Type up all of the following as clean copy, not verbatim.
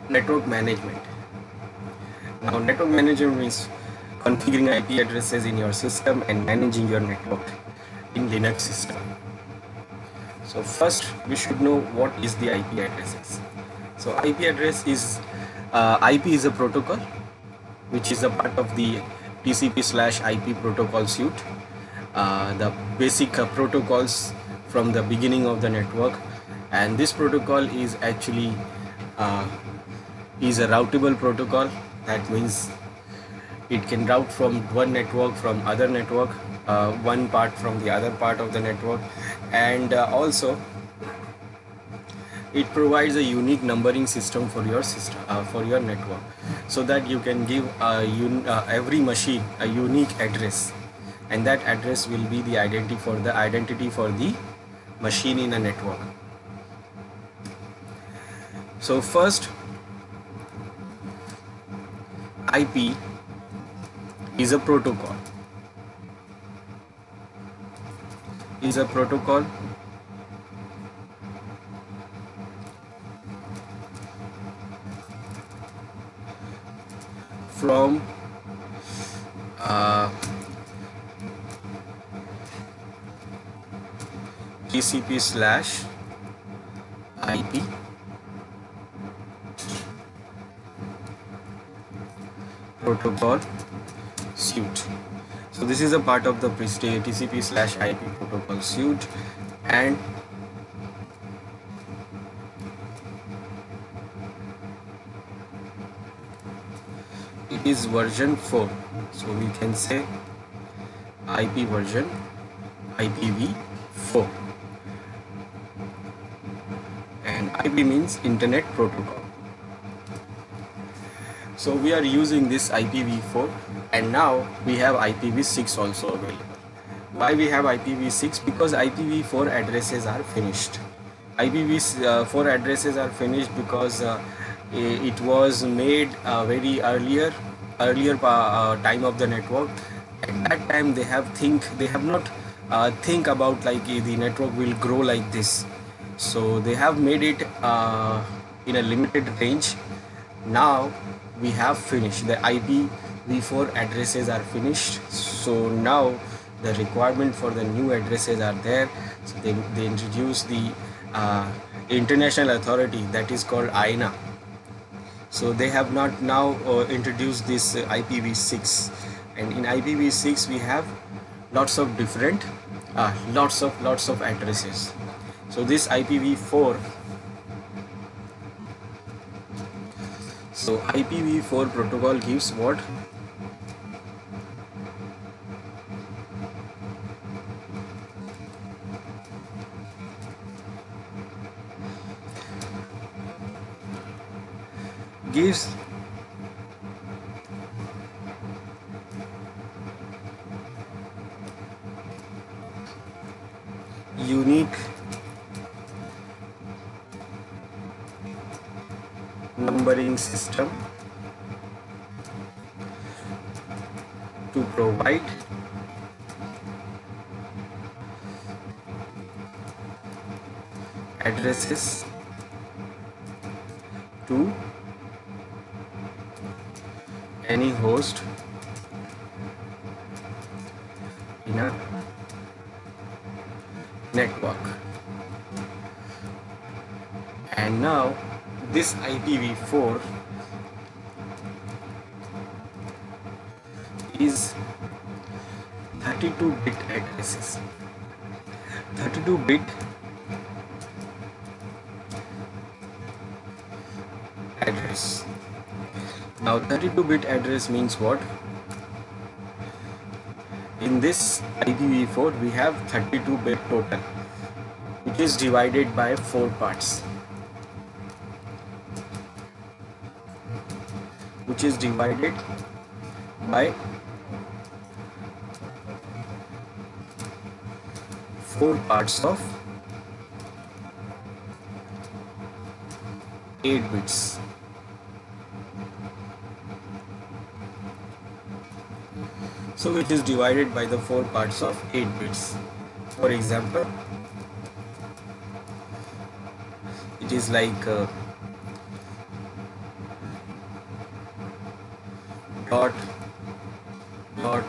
Network management. Now, network management means configuring IP addresses in your system and managing your network in Linux system. So first, we should know what is the IP addresses. So IP is a protocol which is a part of the TCP/IP protocol suite. The basic protocols from the beginning of the network, and this protocol is actually uh, is a routable protocol. That means it can route from one network from other network, one part from the other part of the network, and also it provides a unique numbering system for your system, for your network, so that you can give every machine a unique address, and that address will be the identity for the machine in a network. So first, IP is a protocol from TCP/IP protocol suite. So this is a part of the TCP/IP protocol suite, and it is version 4. So we can say IP version IPv4, and IP means Internet Protocol. So we are using this IPv4, and now we have IPv6 also available. Why we have IPv6? Because IPv4 addresses are finished. IPv4 addresses are finished because it was made very earlier time of the network. At that time they have not think about like the network will grow like this, so they have made it in a limited range. Now we have finished the IPv4 addresses are finished, so now the requirement for the new addresses are there. So they introduce the international authority that is called INA. So they have not now introduced this IPv6, and in IPv6 we have lots of different lots of addresses. So this IPv4, so IPv4 protocol gives what? Gives unique numbering system to provide addresses to any host in a network. And now this IPv4 is 32-bit addresses. 32-bit address. Now 32-bit address means what? In this IPv4 we have 32-bit total, which is divided by 4 parts, which is divided by 4 parts of 8 bits. So it is divided by the 4 parts of 8 bits. For example, it is like dot dot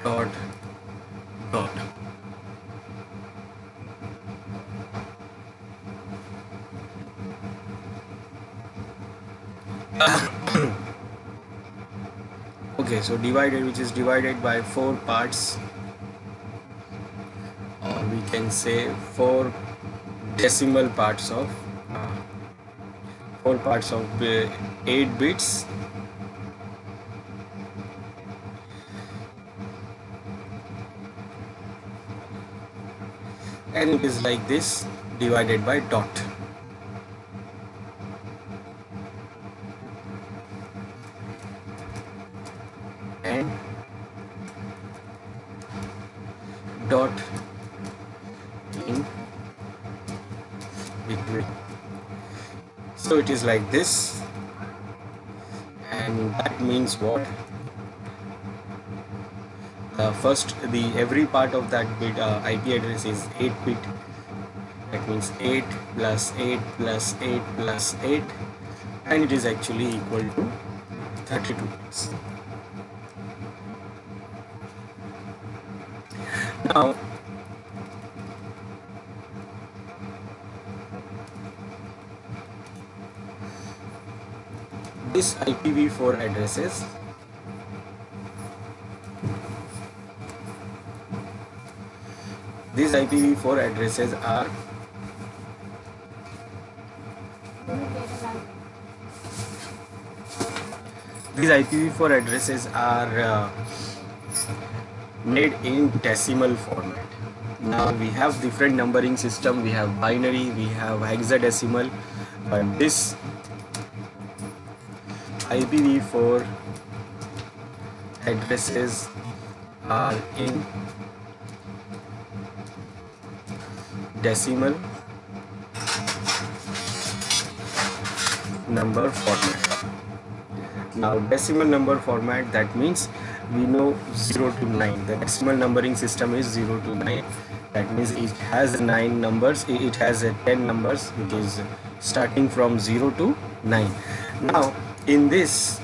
dot dot. Okay, so divided, which is divided by 4 parts, or we can say 4 decimal parts of 4 parts of 8 bits, and it is like this, divided by dot. And dot in between. So it is like this, and that means what? First, every part of that bit IP address is 8 bit. That means 8 plus 8 plus 8 plus 8, and it is actually equal to 32 bits. Now, this IPv4 addresses these IPv4 addresses are made in decimal format. Now we have different numbering system. We have binary, we have hexadecimal, but this IPv4 addresses are in decimal number format. Now decimal number format, that means we know 0 to 9. The decimal numbering system is 0 to 9. That means it has 9 numbers, it has 10 numbers, which is starting from 0 to 9. Now in this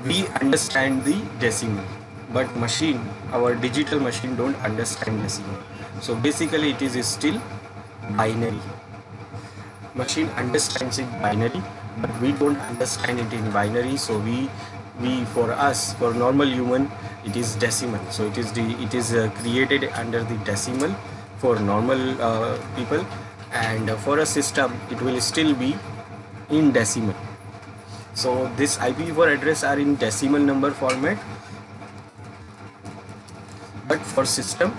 we understand the decimal, but our digital machine don't understand decimal. So basically it is still binary. Machine understands it binary, but we don't understand it in binary. So for normal human, it is decimal. So it is created under the decimal for normal people, and for a system it will still be in decimal. So this IPv4 address are in decimal number format, but for system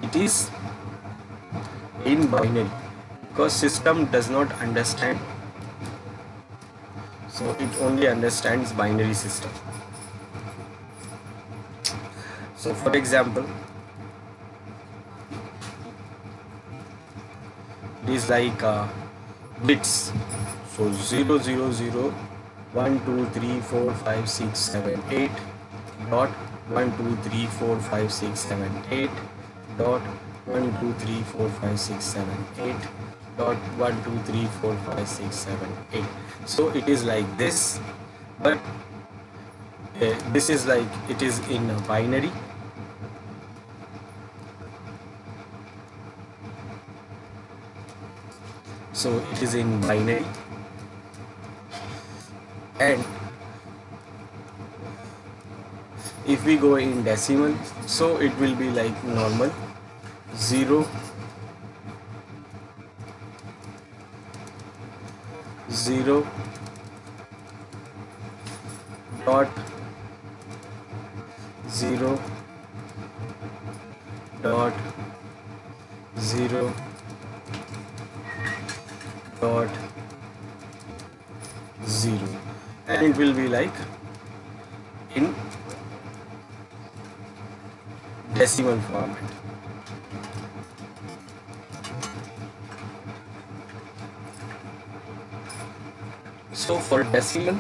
it is in binary, because system does not understand, so it only understands binary system. So for example, it is like bits. So 0 0 0 1 2 3 4 5 6 7 8 dot 1 2 3 4 5 6 7 8 dot 1 2 3 4 5 6 7 8 dot 1 2 3 4 5 6 7 8. So it is like this, but this is like it is in binary. So it is in binary, and if we go in decimal, so it will be like normal 0 0 dot 0 dot 0 dot 0, and it will be like in decimal format. So for decimal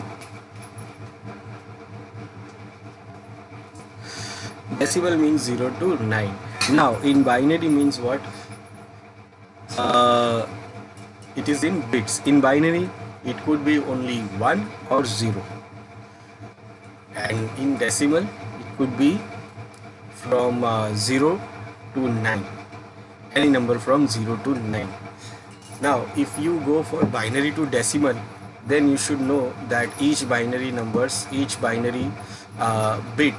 means 0 to 9. Now in binary means what? it is in bits. In binary, it could be only 1 or 0, and in decimal, it could be from 0 to 9, any number from 0 to 9. Now, if you go for binary to decimal, then you should know that each binary bit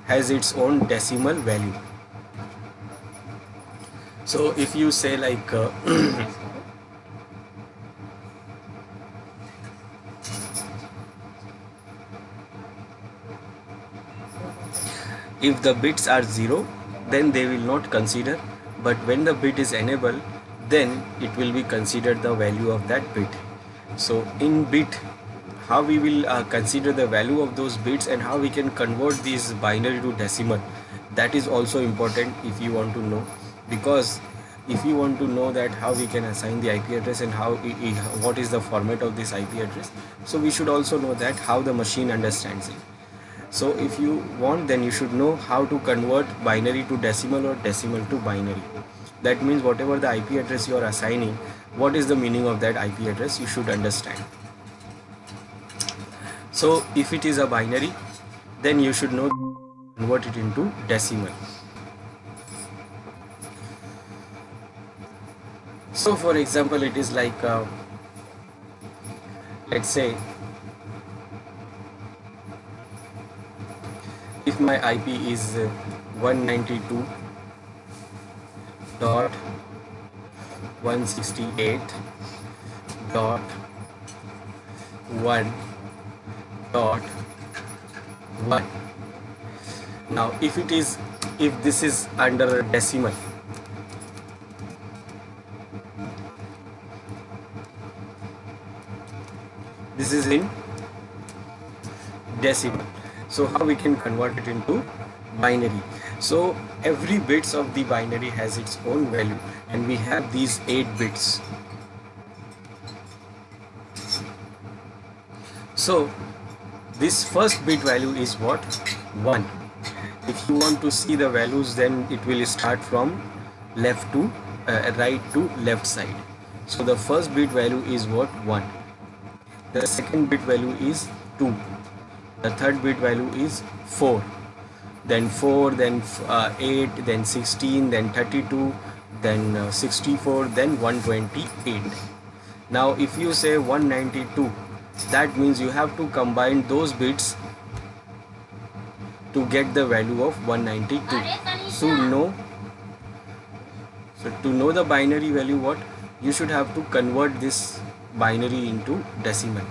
has its own decimal value. So if you say like if the bits are 0, then they will not consider, but when the bit is enabled, then it will be considered the value of that bit. So in bit, how we will consider the value of those bits and how we can convert these binary to decimal, that is also important if you want to know. Because if you want to know that how we can assign the IP address and what is the format of this IP address, so we should also know that how the machine understands it. So if you want, then you should know how to convert binary to decimal or decimal to binary. That means whatever the IP address you are assigning, what is the meaning of that IP address, you should understand. So if it is a binary, then you should know convert it into decimal. So for example, it is like let's say if my IP is 192.168.1.1. Now if this is under decimal, this is in decimal, so how we can convert it into binary? So every bits of the binary has its own value, and we have these 8 bits. So this first bit value is what? 1. If you want to see the values, then it will start from left to right to left side. So the first bit value is what? 1. The second bit value is 2. The third bit value is 4. Then 4, then 8, then 16, then 32, then 64, then 128. Now if you say 192, that means you have to combine those bits to get the value of 192. So to know the binary value, what you should have to convert this binary into decimal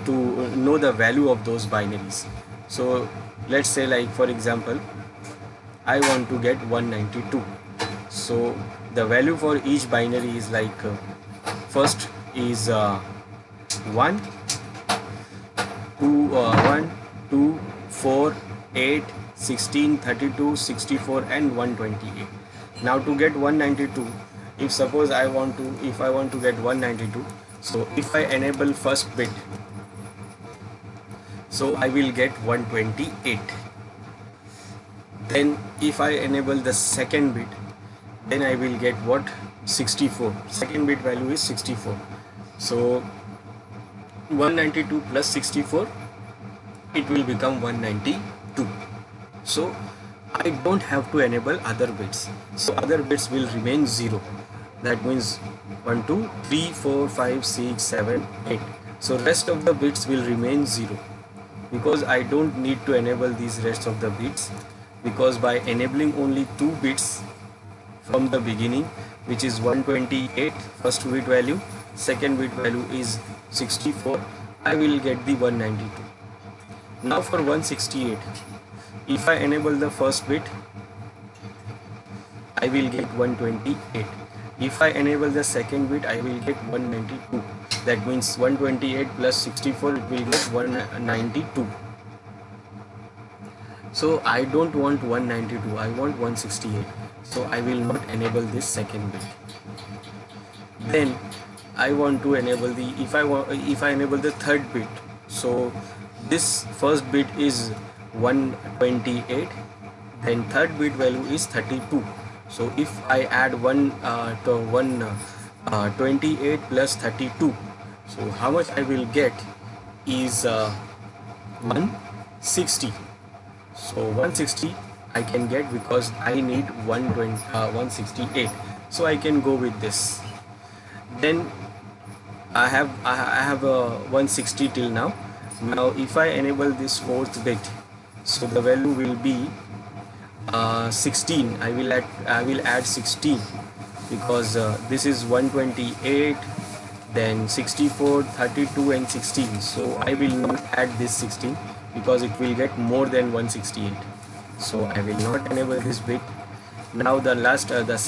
to know the value of those binaries. So let's say, like for example, I want to get 192. So the value for each binary is like first is 1, 2, 4, 8, 16, 32, 64 and 128. Now to get 192, if I want to get 192, so if I enable first bit, so I will get 128. Then if I enable the second bit, then I will get what? 64. Second bit value is 64. So 192 plus 64, it will become 192. So I don't have to enable other bits, so other bits will remain 0. That means 1, 2, 3, 4, 5, 6, 7, 8. So rest of the bits will remain 0, because I don't need to enable these rest of the bits, because by enabling only 2 bits from the beginning, which is 128 first bit value, second bit value is 64, I will get the 192. Now for 168, if I enable the first bit, I will get 128. If I enable the second bit, I will get 192. That means 128 plus 64, it will get 192. So I don't want 192, I want 168. So I will not enable this second bit. Then I want to enable the, if I enable the third bit, so this first bit is 128, then third bit value is 32. So if I add one 28 plus 32. So how much I will get is 160. So 160 I can get because I need 168. So I can go with this. Then I have a 160 till now. Now if I enable this fourth bit, so the value will be 16. I will add 16 because this is 128, then 64, 32 and 16. So I will not add this 16 because it will get more than 168. So I will not enable this bit. Now the last the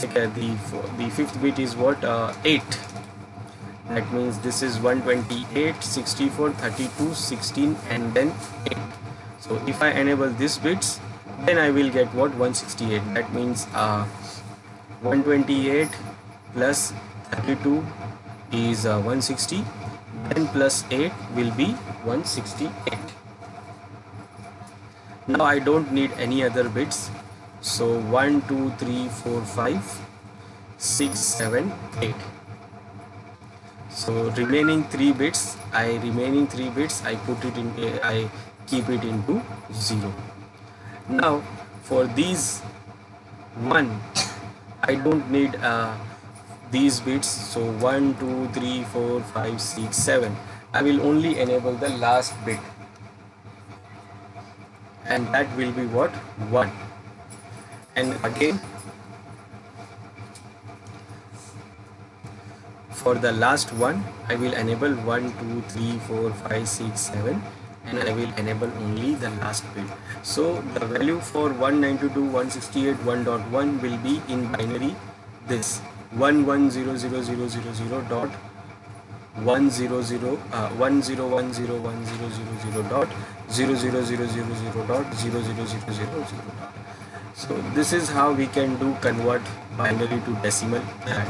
fifth bit is what, 8. That means this is 128, 64, 32, 16 and then 8. So if I enable these bits, then I will get what, 168. That means 128 plus 32 is 160, then plus 8 will be 168. Now I don't need any other bits. So 1 2 3 4 5 6 7 8. So remaining 3 bits I put it in, I keep it into 0. Now for these 1 I don't need these bits. So 1 2 3 4 5 6 7, I will only enable the last bit, and that will be what, 1. And again for the last one I will enable 1 2 3 4 5 6 7, and I will enable only the last bit. So the value for 192.168.1.1 will be in binary this 11000000 dot 101010000 dot 00000 dot 00000 dot. So this is how we can do convert binary to decimal,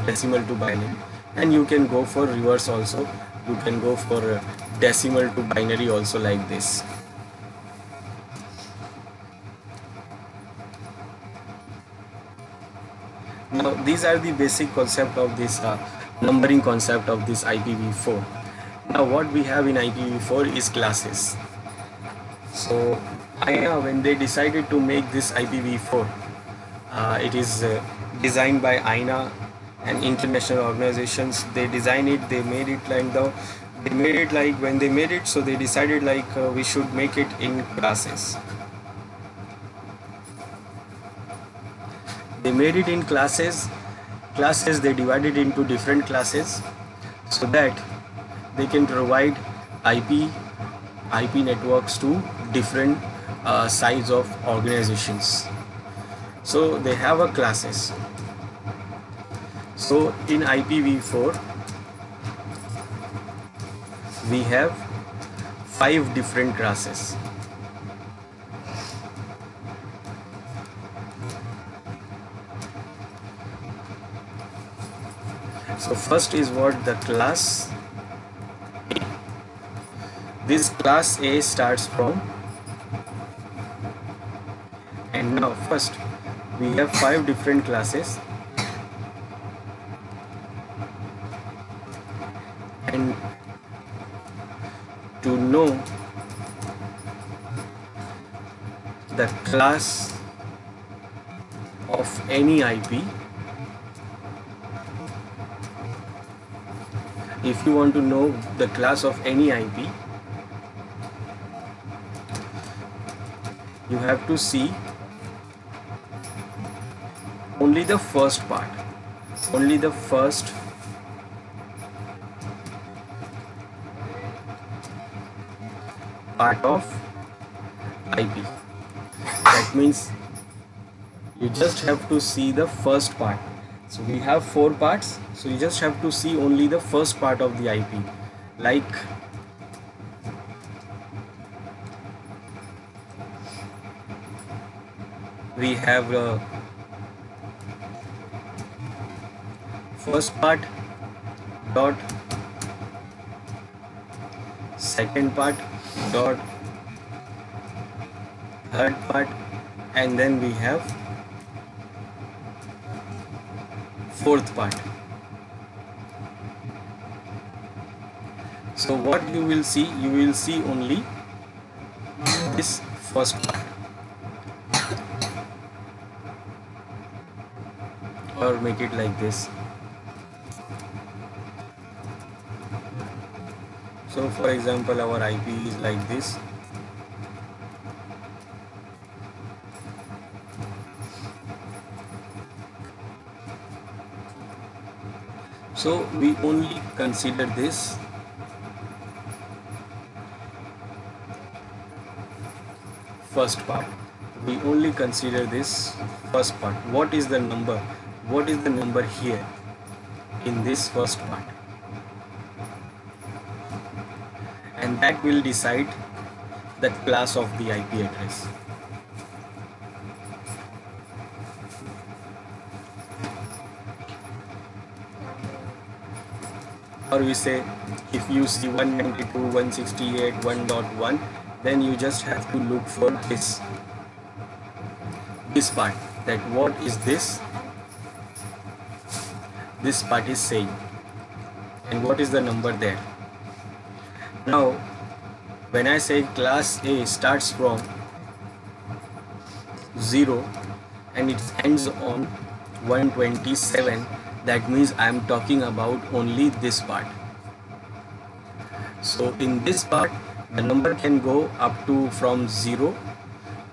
decimal to binary, and you can go for reverse also. You can go for decimal to binary also, like this. Now these are the basic concept of this numbering concept of this IPv4. Now what we have in IPv4 is classes. So when they decided to make this IPv4, it is designed by INA and international organizations. They design it, they made it like when they made it, so they decided like we should make it in classes. They made it in classes. They divided into different classes so that they can provide IP networks to different size of organizations. So they have a classes. So in IPv4 we have 5 different classes. So first is what, the class A. This class A starts from, and now first we have 5 different classes, and to know the class of any IP, if you want to know the class of any IP, you have to see only the first part, only the first part of IP. That means you just have to see the first part. So we have 4 parts, so you just have to see only the first part of the IP. Like we have first part dot second part dot third part, and then we have fourth part. So what you will see only this first part, or make it like this. So for example, our IP is like this. So we only consider this first part. We only consider this first part. What is the number? What is the number here in this first part? And that will decide the class of the IP address. Or we say, if you see 192.168.1.1, then you just have to look for this part, that what is this part is saying, and what is the number there. Now when I say class A starts from 0 and it ends on 127, that means I am talking about only this part. So in this part the number can go up to from 0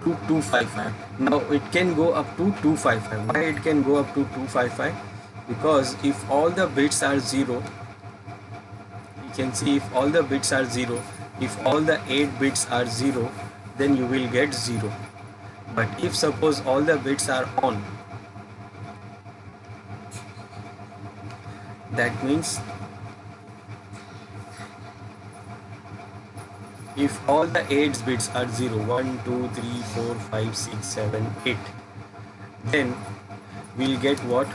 to 255. Now it can go up to 255. Why it can go up to 255? Because if all the bits are 0, you can see, if all the bits are 0, if all the 8 bits are 0, then you will get 0. But if suppose all the bits are on, that means if all the 8 bits are 0, 1, 2, 3, 4, 5, 6, 7, 8, then we'll get what?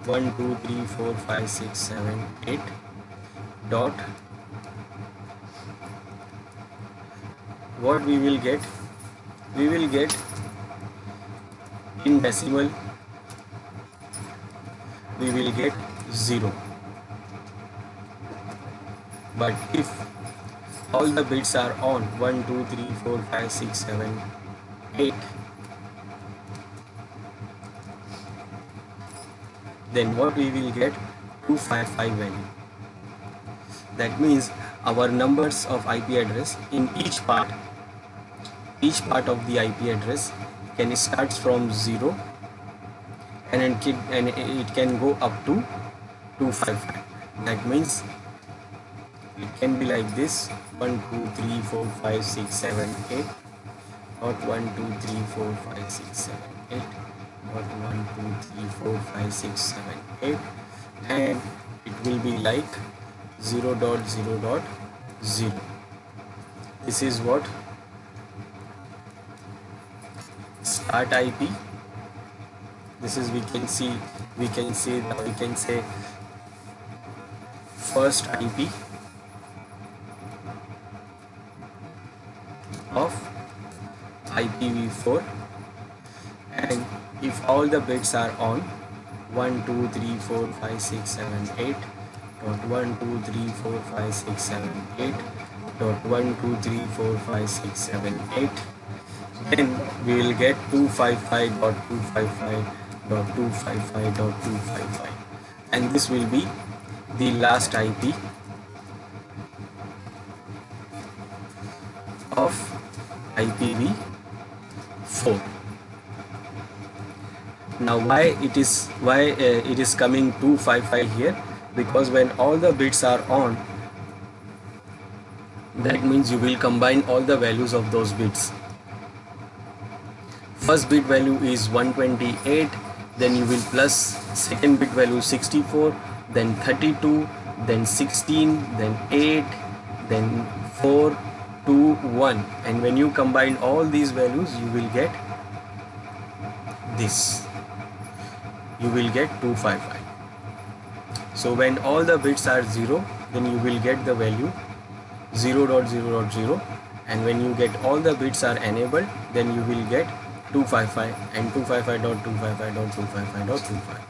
1, 2, 3, 4, 5, 6, 7, 8 dot, what we will get? We will get in decimal, we will get 0. But if all the bits are on, 1, 2, 3, 4, 5, 6, 7, 8, then what we will get? 255 value. That means our numbers of IP address in each part of the IP address can start from 0 and it can go up to 255. That means it can be like this: 1, 2, 3, 4, 5, 6, 7, 8, not 1, 2, 3, 4, 5, 6, 7, 8, not 1, 2, 3, 4, 5, 6, 7, 8, and it will be like 0.0.0. This is what start IP. This is, we can say first IP of IPv4, and if all the bits are on, 1, 2, 3, 4, 5, 6, 7, 8, dot 1, 2, 3, 4, 5, 6, 7, 8, dot 1, 2, 3, 4, 5, 6, 7, 8, then we will get 255.255.255.255, and this will be the last IP of IPv4. Now why it is coming 255 here? Because when all the bits are on, that means you will combine all the values of those bits. First bit value is 128, then you will plus second bit value 64, then 32, then 16, then 8, then 4, 2, 1, and when you combine all these values, you will get this. You will get 255. So when all the bits are 0, then you will get the value 0.0.0, and when you get all the bits are enabled, then you will get 255 and 255.255.255.255.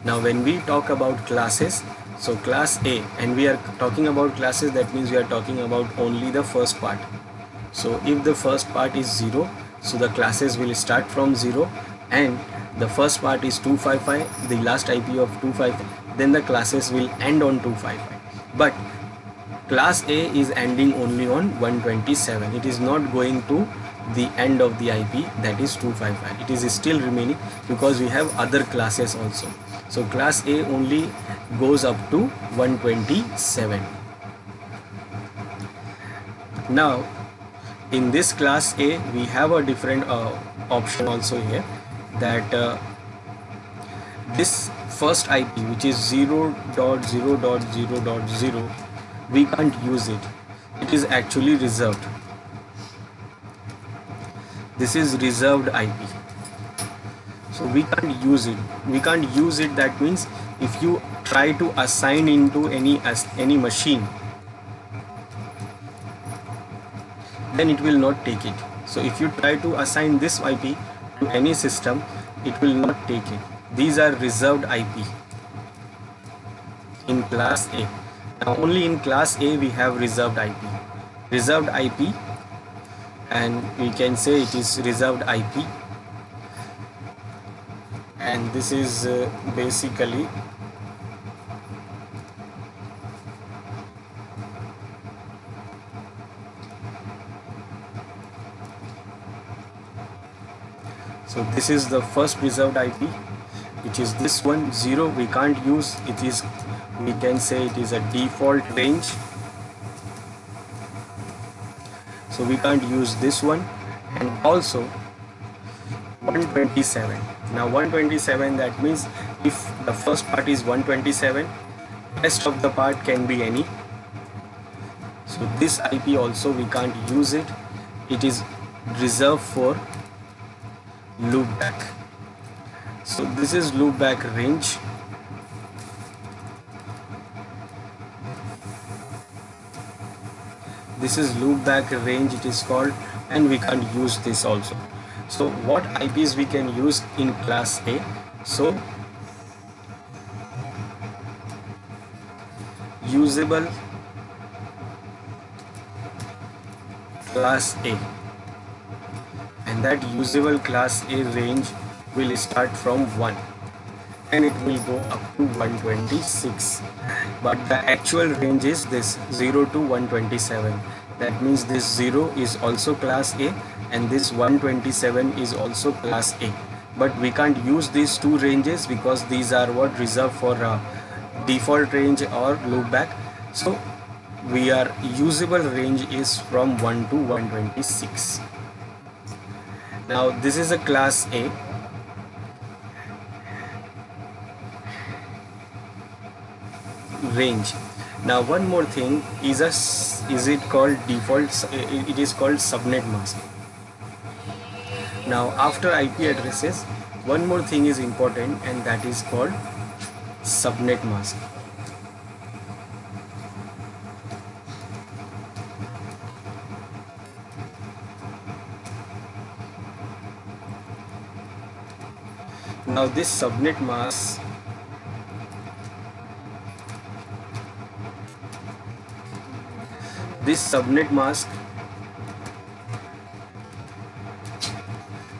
Now when we talk about classes, so class A, and we are talking about classes, that means we are talking about only the first part. So if the first part is 0, so the classes will start from 0, and the first part is 255, the last IP of 255, then the classes will end on 255. But class A is ending only on 127. It is not going to the end of the IP, that is 255. It is still remaining because we have other classes also. So class A only goes up to 127. Now in this class A we have a different option also here, that this first IP, which is 0.0.0.0, we can't use it. It is actually reserved. This is reserved IP, so we can't use it. That means if you try to assign into any machine, then it will not take it. So if you try to assign this IP to any system, it will not take it. These are reserved IP in class A. Now only in class A we have reserved IP. Reserved IP, and we can say it is reserved IP, and this is basically so this is the first reserved IP, which is this one. 0 we can't use. It is, we can say it is a default range, so we can't use this one. And also 127. Now 127, that means if the first part is 127, rest of the part can be any. So this IP also we can't use it. It is reserved for loopback. So this is loopback range. This is loopback range, it is called, and we can't use this also. So what IPs we can use in class A? So usable class A, and that usable class A range will start from 1 and it will go up to 126, but the actual range is this 0 to 127. That means this 0 is also class A and this 127 is also class A, but we can't use these two ranges because these are what reserved for default range or loopback. So we are usable range is from 1 to 126. Now this is a class A. Range. Now one more thing is it called default, it is called subnet mask. Now after IP addresses, one more thing is important, and that is called subnet mask. Now this subnet mask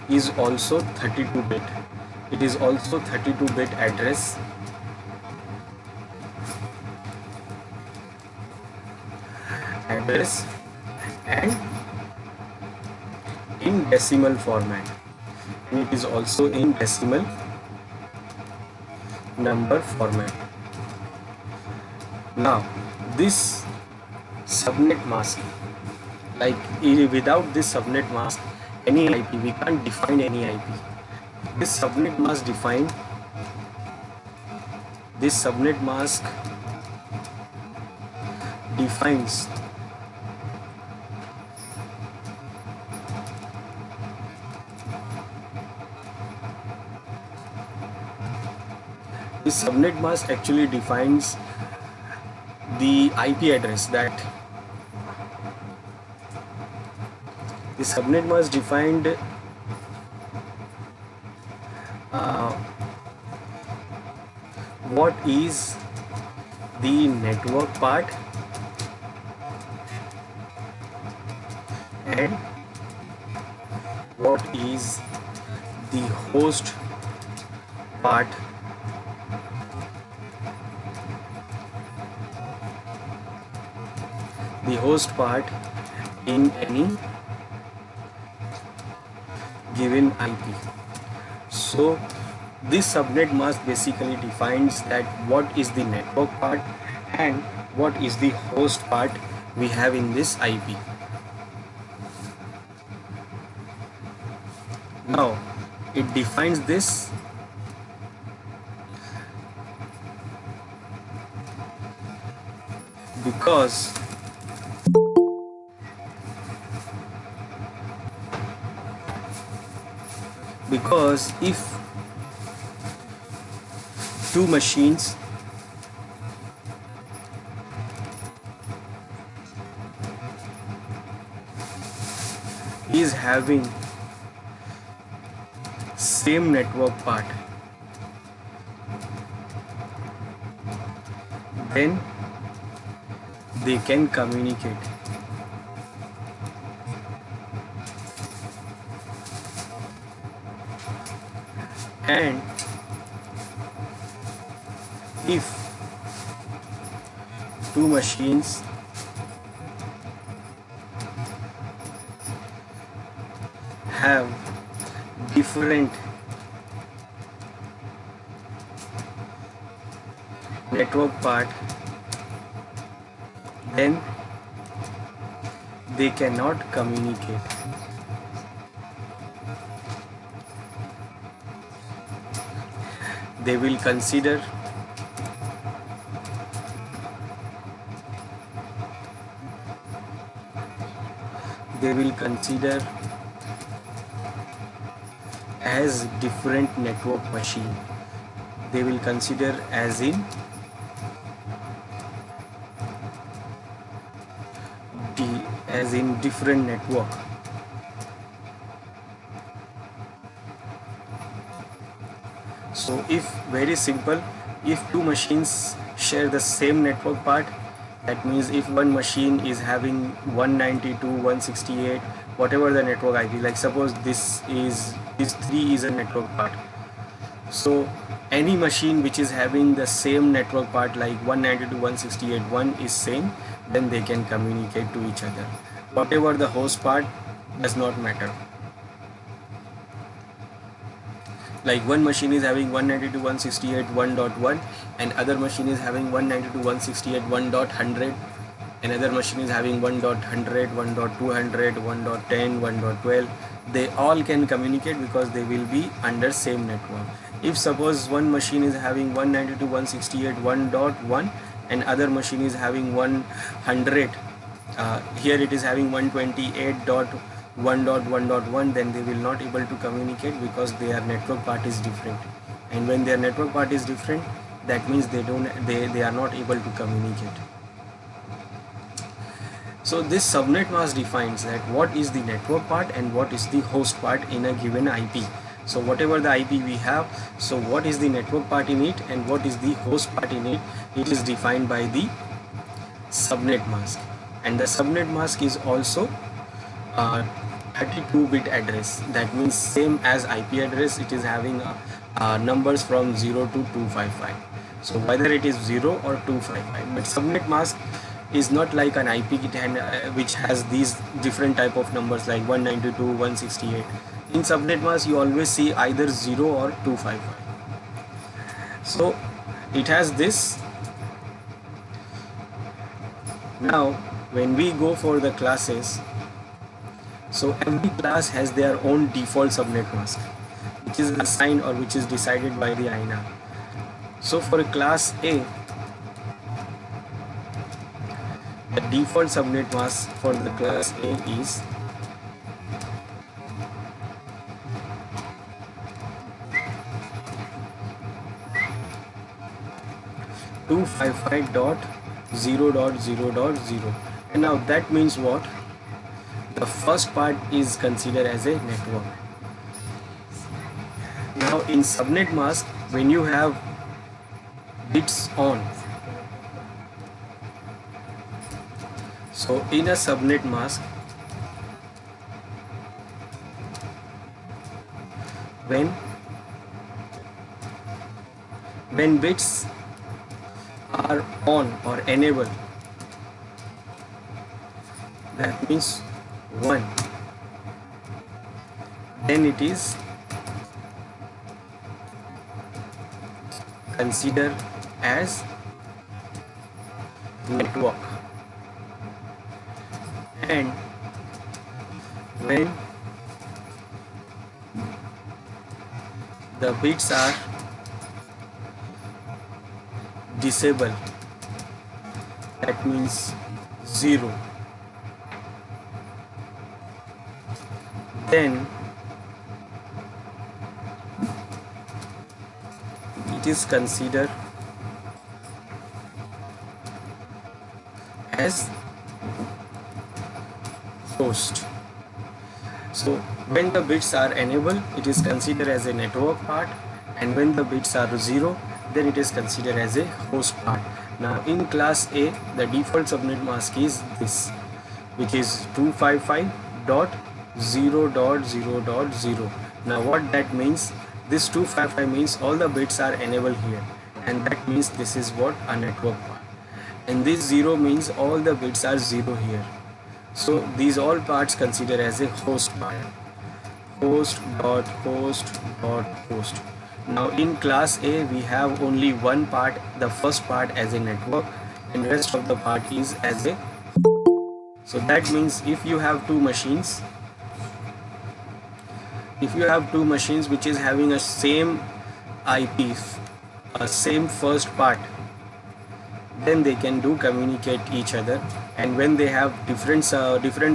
is also 32-bit. It is also 32-bit address. And in decimal format. And it is also in decimal number format. Now this subnet mask, like without this subnet mask, any IP, we can't define any IP. This subnet mask defines this subnet mask defines this subnet mask actually defines the IP address. That the subnet mask defined what is the network part and what is the host part in any given IP. So this subnet mask basically defines that what is the network part and what is the host part we have in this IP. Now it defines this because if two machines is having same network part, then they can communicate. And if two machines have different network part, then they cannot communicate. They will consider as different network machine. They will consider as in different network. So if very simple, if two machines share the same network part, that means if one machine is having 192, 168, whatever the network IP, like suppose this 3 is a network part. So any machine which is having the same network part like 192, 168, 1 is same, then they can communicate to each other. Whatever the host part does not matter. Like one machine is having 192.168.1.1 and other machine is having 192.168.1.100, another machine is having 1.100, 1.200, 1.10, 1.12. They all can communicate because they will be under same network. If suppose one machine is having 192.168.1.1 and other machine is having 100, here it is having 128.1.1.1, then they will not able to communicate because their network part is different. And when their network part is different, that means they are not able to communicate. So this subnet mask defines that what is the network part and what is the host part in a given IP. So whatever the IP we have, so what is the network part in it and what is the host part in it, it is defined by the subnet mask. And the subnet mask is also 32-bit address. That means same as IP address, it is having numbers from 0 to 255. So whether it is 0 or 255, but subnet mask is not like an IP which has these different type of numbers like 192, 168. In subnet mask you always see either 0 or 255. So it has this. Now when we go for the classes, so every class has their own default subnet mask, which is assigned or which is decided by the INA. So for class A, the default subnet mask for the class A is 255.0.0.0. And now that means what? The first part is considered as a network. Now in subnet mask, when you have bits on. So in a subnet mask, when bits are on or enable, that means 1, then it is considered as network. And when the bits are disabled, that means 0, then it is considered as host. So when the bits are enabled, it is considered as a network part, and when the bits are 0, then it is considered as a host part. Now in class A, the default subnet mask is this, which is 255.0.0.0. Now what that means, this 255 means all the bits are enabled here, and that means this is what a network part. And this 0 means all the bits are 0 here. So these all parts considered as a host part. Host. Now in class A, we have only one part, the first part as a network, and rest of the part is as a. So that means if you have two machines which is having a same IP, a same first part, then they can do communicate each other, and when they have different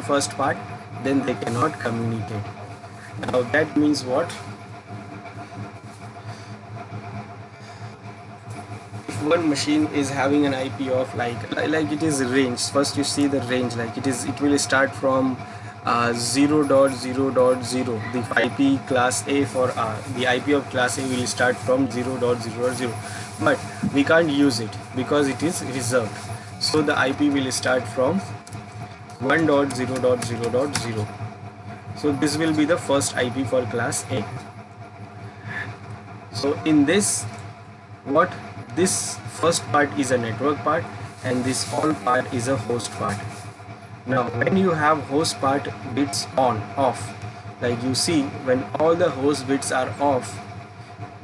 first part, then they cannot communicate. Now that means what? If one machine is having an IP of like it is range, first you see the range, like it will start from 0.0.0. The IP class A for the IP of class A will start from 0.0.0, but we can't use it because it is reserved. So the IP will start from 1.0.0.0. So this will be the first IP for class A. So in this, what this first part is a network part, and this all part is a host part. Now when you have host part bits on, off, like you see when all the host bits are off,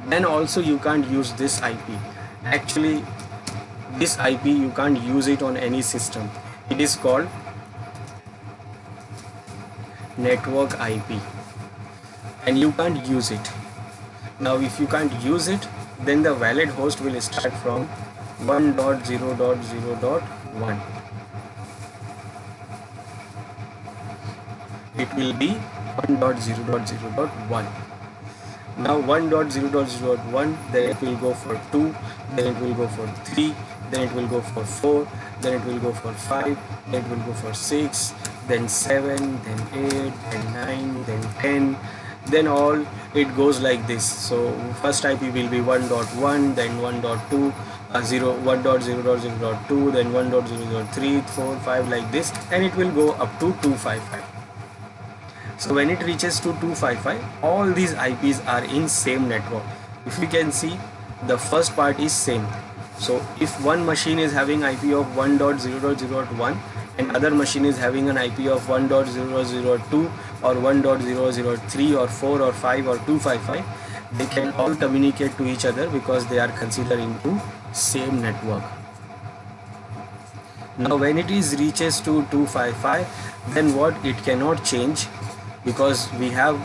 then also you can't use this IP. Actually this IP you can't use it on any system. It is called network IP, and you can't use it. Now if you can't use it, then the valid host will start from 1.0.0.1. It will be 1.0.0.1. Now 1.0.0.1, then it will go for 2, then it will go for 3, then it will go for 4, then it will go for 5, then it will go for 6, then 7, then 8, then 9, then 10, then all it goes like this. So first IP will be 1.1, then 1.2, 1.0.0.2, then 1.0.0.3, 4, 5, like this, and it will go up to 255. So when it reaches to 255, all these IPs are in same network. If you can see, the first part is same. So if one machine is having IP of 1.0.0.1 and other machine is having an IP of 1.0.0.2 or 1.0.0.3 or 4 or 5 or 255, they can all communicate to each other because they are considered into same network. Now when it is reaches to 255, then what? It cannot change, because we have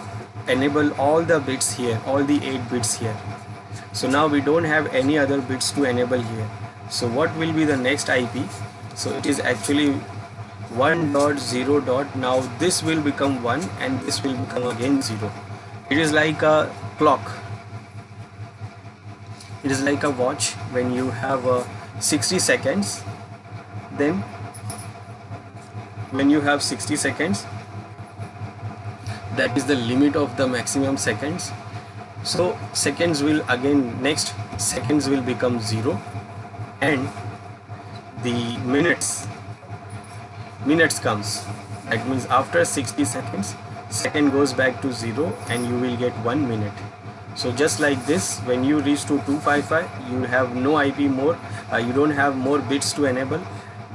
enabled all the bits here, all the 8 bits here. So now we don't have any other bits to enable here. So what will be the next IP? So it is actually 1.0. Now this will become 1 and this will become again 0. It is like a clock. It is like a watch. When you have 60 seconds, then when you have 60 seconds, that is the limit of the maximum seconds. So seconds will again, next seconds will become 0, and the minutes comes. That means after 60 seconds, second goes back to 0 and you will get 1 minute. So just like this, when you reach to 255, you have no IP more, you don't have more bits to enable,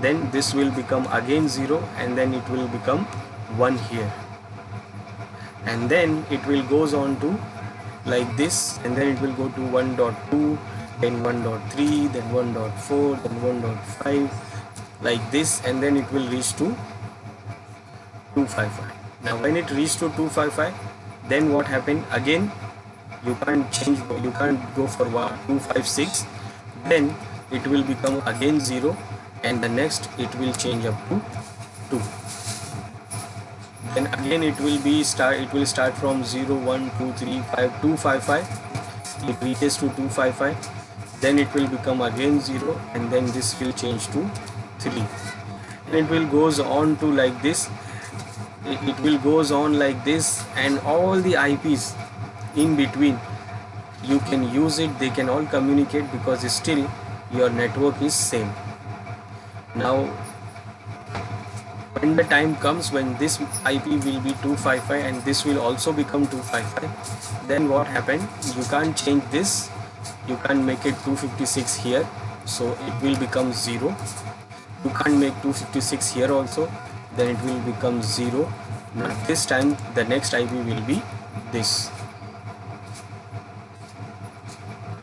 then this will become again 0 and then it will become 1 here, and then it will goes on to like this, and then it will go to 1.2, then 1.3, then 1.4, then 1.5, like this, and then it will reach to 255. Now when it reaches to 255, then what happened again, you can't change, you can't go for 256, then it will become again 0, and the next it will change up to 2. Then again it will start from 0, 1, 2, 3, 5, 255. It reaches to 255, then it will become again 0, and then this will change to 3, and it will goes on to like this. It will goes on like this, and all the IPs in between you can use it, they can all communicate, because still your network is same. Now when the time comes when this IP will be 255 and this will also become 255, then what happened, you can't change this, you can't make it 256 here, so it will become 0. You can't make 256 here also, then it will become 0. Now this time the next IP will be this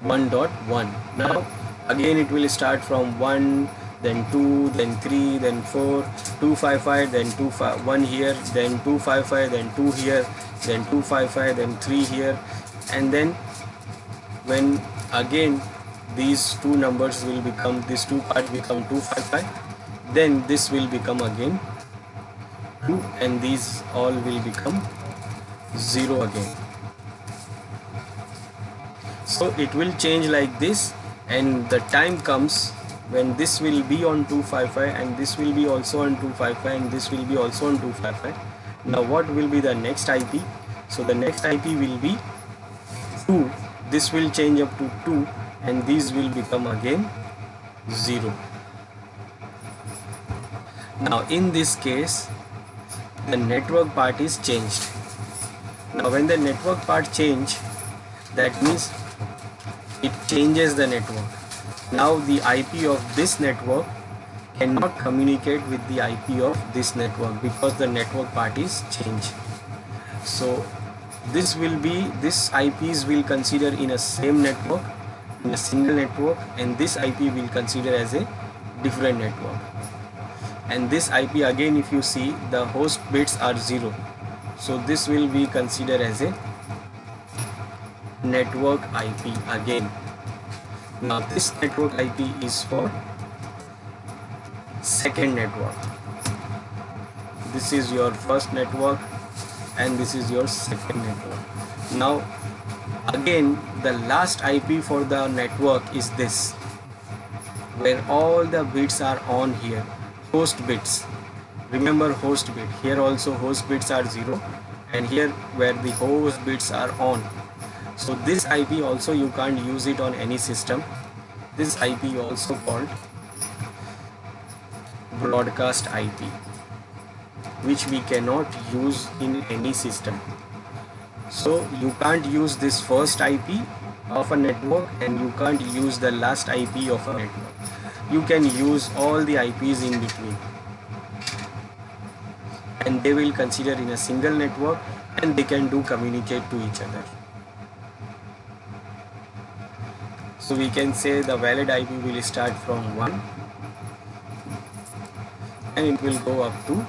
1.1. Now again it will start from 1, then 2, then 3, then 4, 255, then 1 here, then 255, then 2 here, then 255, then 3 here, and then when again these two numbers will become, these two parts become 255, then this will become again 2, and these all will become 0 again. So it will change like this, and the time comes when this will be on 255 and this will be also on 255 and this will be also on 255. Now what will be the next IP? So the next IP will be 2, this will change up to 2, and these will become again 0. Now in this case the network part is changed. Now when the network part change, that means it changes the network. Now the IP of this network cannot communicate with the IP of this network, because the network part is changed. So this IPs will consider in a same network, in a single network, and this IP will consider as a different network. And this IP again, if you see, the host bits are 0, so this will be considered as a network IP again. Now this network IP is for second network. This is your first network and this is your second network. Now again the last IP for the network is this, where all the bits are on here, host bits. Remember host bit, here also host bits are 0, and here where the host bits are on. So this IP also you can't use it on any system. This IP also called broadcast IP, which we cannot use in any system. So you can't use this first IP of a network, and you can't use the last IP of a network. You can use all the IPs in between, and they will consider in a single network, and they can do communicate to each other. So we can say the valid IP will start from 1 and it will go up to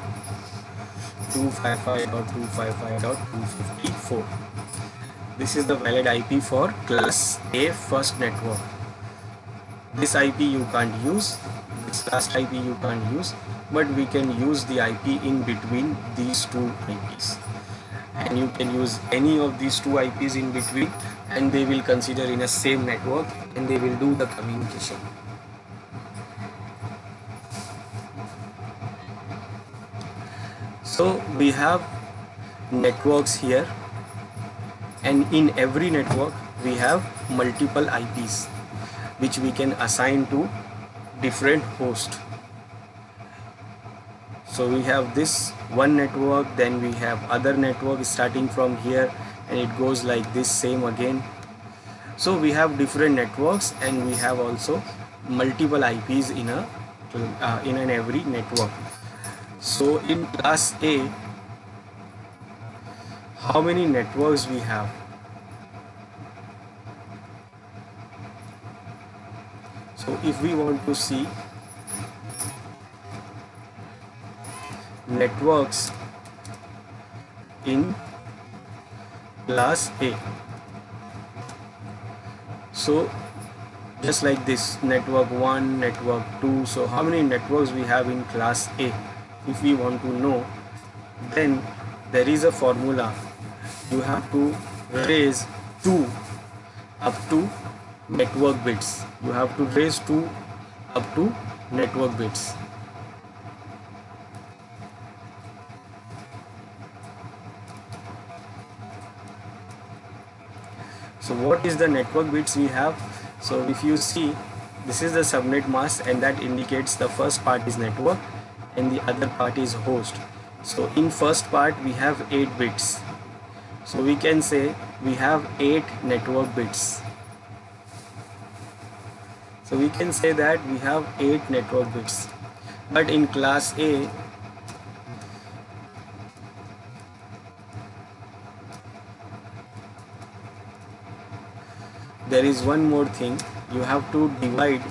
255.255.254. This is the valid IP for class A first network. This IP you can't use, this last IP you can't use, but we can use the IP in between these two IPs. And you can use any of these two IPs in between, and they will consider in a same network, and they will do the communication. So we have networks here, and in every network we have multiple IPs which we can assign to different host. So we have this one network, then we have other network starting from here, and it goes like this, same again. So we have different networks, and we have also multiple IPs in an every network. So in class A, how many networks we have? So if we want to see networks in class A, so just like this, network 1, network 2. So how many networks we have in class A? If we want to know, then there is a formula. You have to raise 2 up to network bits. You have to raise 2 up to network bits. So what is the network bits we have? So if you see, this is the subnet mask, and that indicates the first part is network and the other part is host. So in first part we have 8 bits. So we can say we have 8 network bits. So we can say that we have 8 network bits. But in class A, there is one more thing. You have to divide,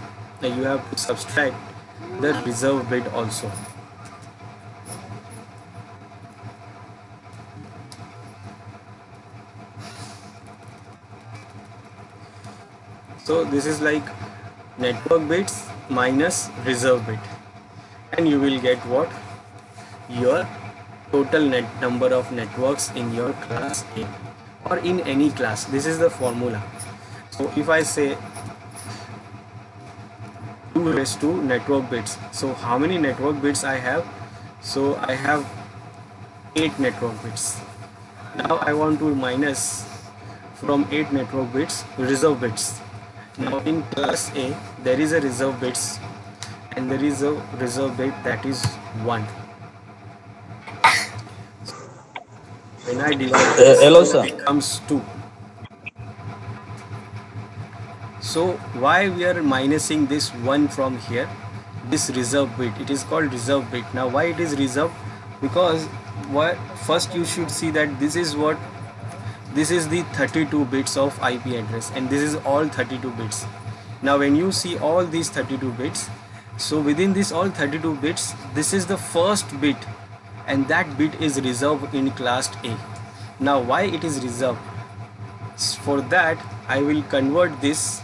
you have to subtract the reserve bit also. So this is like network bits minus reserve bit, and you will get what? Your total number of networks in your class A or in any class. This is the formula. So if I say 2 raised to network bits, so how many network bits I have? So I have 8 network bits. Now I want to minus from 8 network bits reserve bits. Now in class A, there is a reserve bits, and there is a reserve bit that is 1. When I divide this, Hello, it sir. becomes 2. So why we are minusing this 1 from here? This reserve bit, it is called reserve bit. Now why it is reserved? Because first you should see that this is the 32 bits of IP address, and this is all 32 bits. Now when you see all these 32 bits, so within this all 32 bits, this is the first bit, and that bit is reserved in class A. Now why it is reserved? For that I will convert this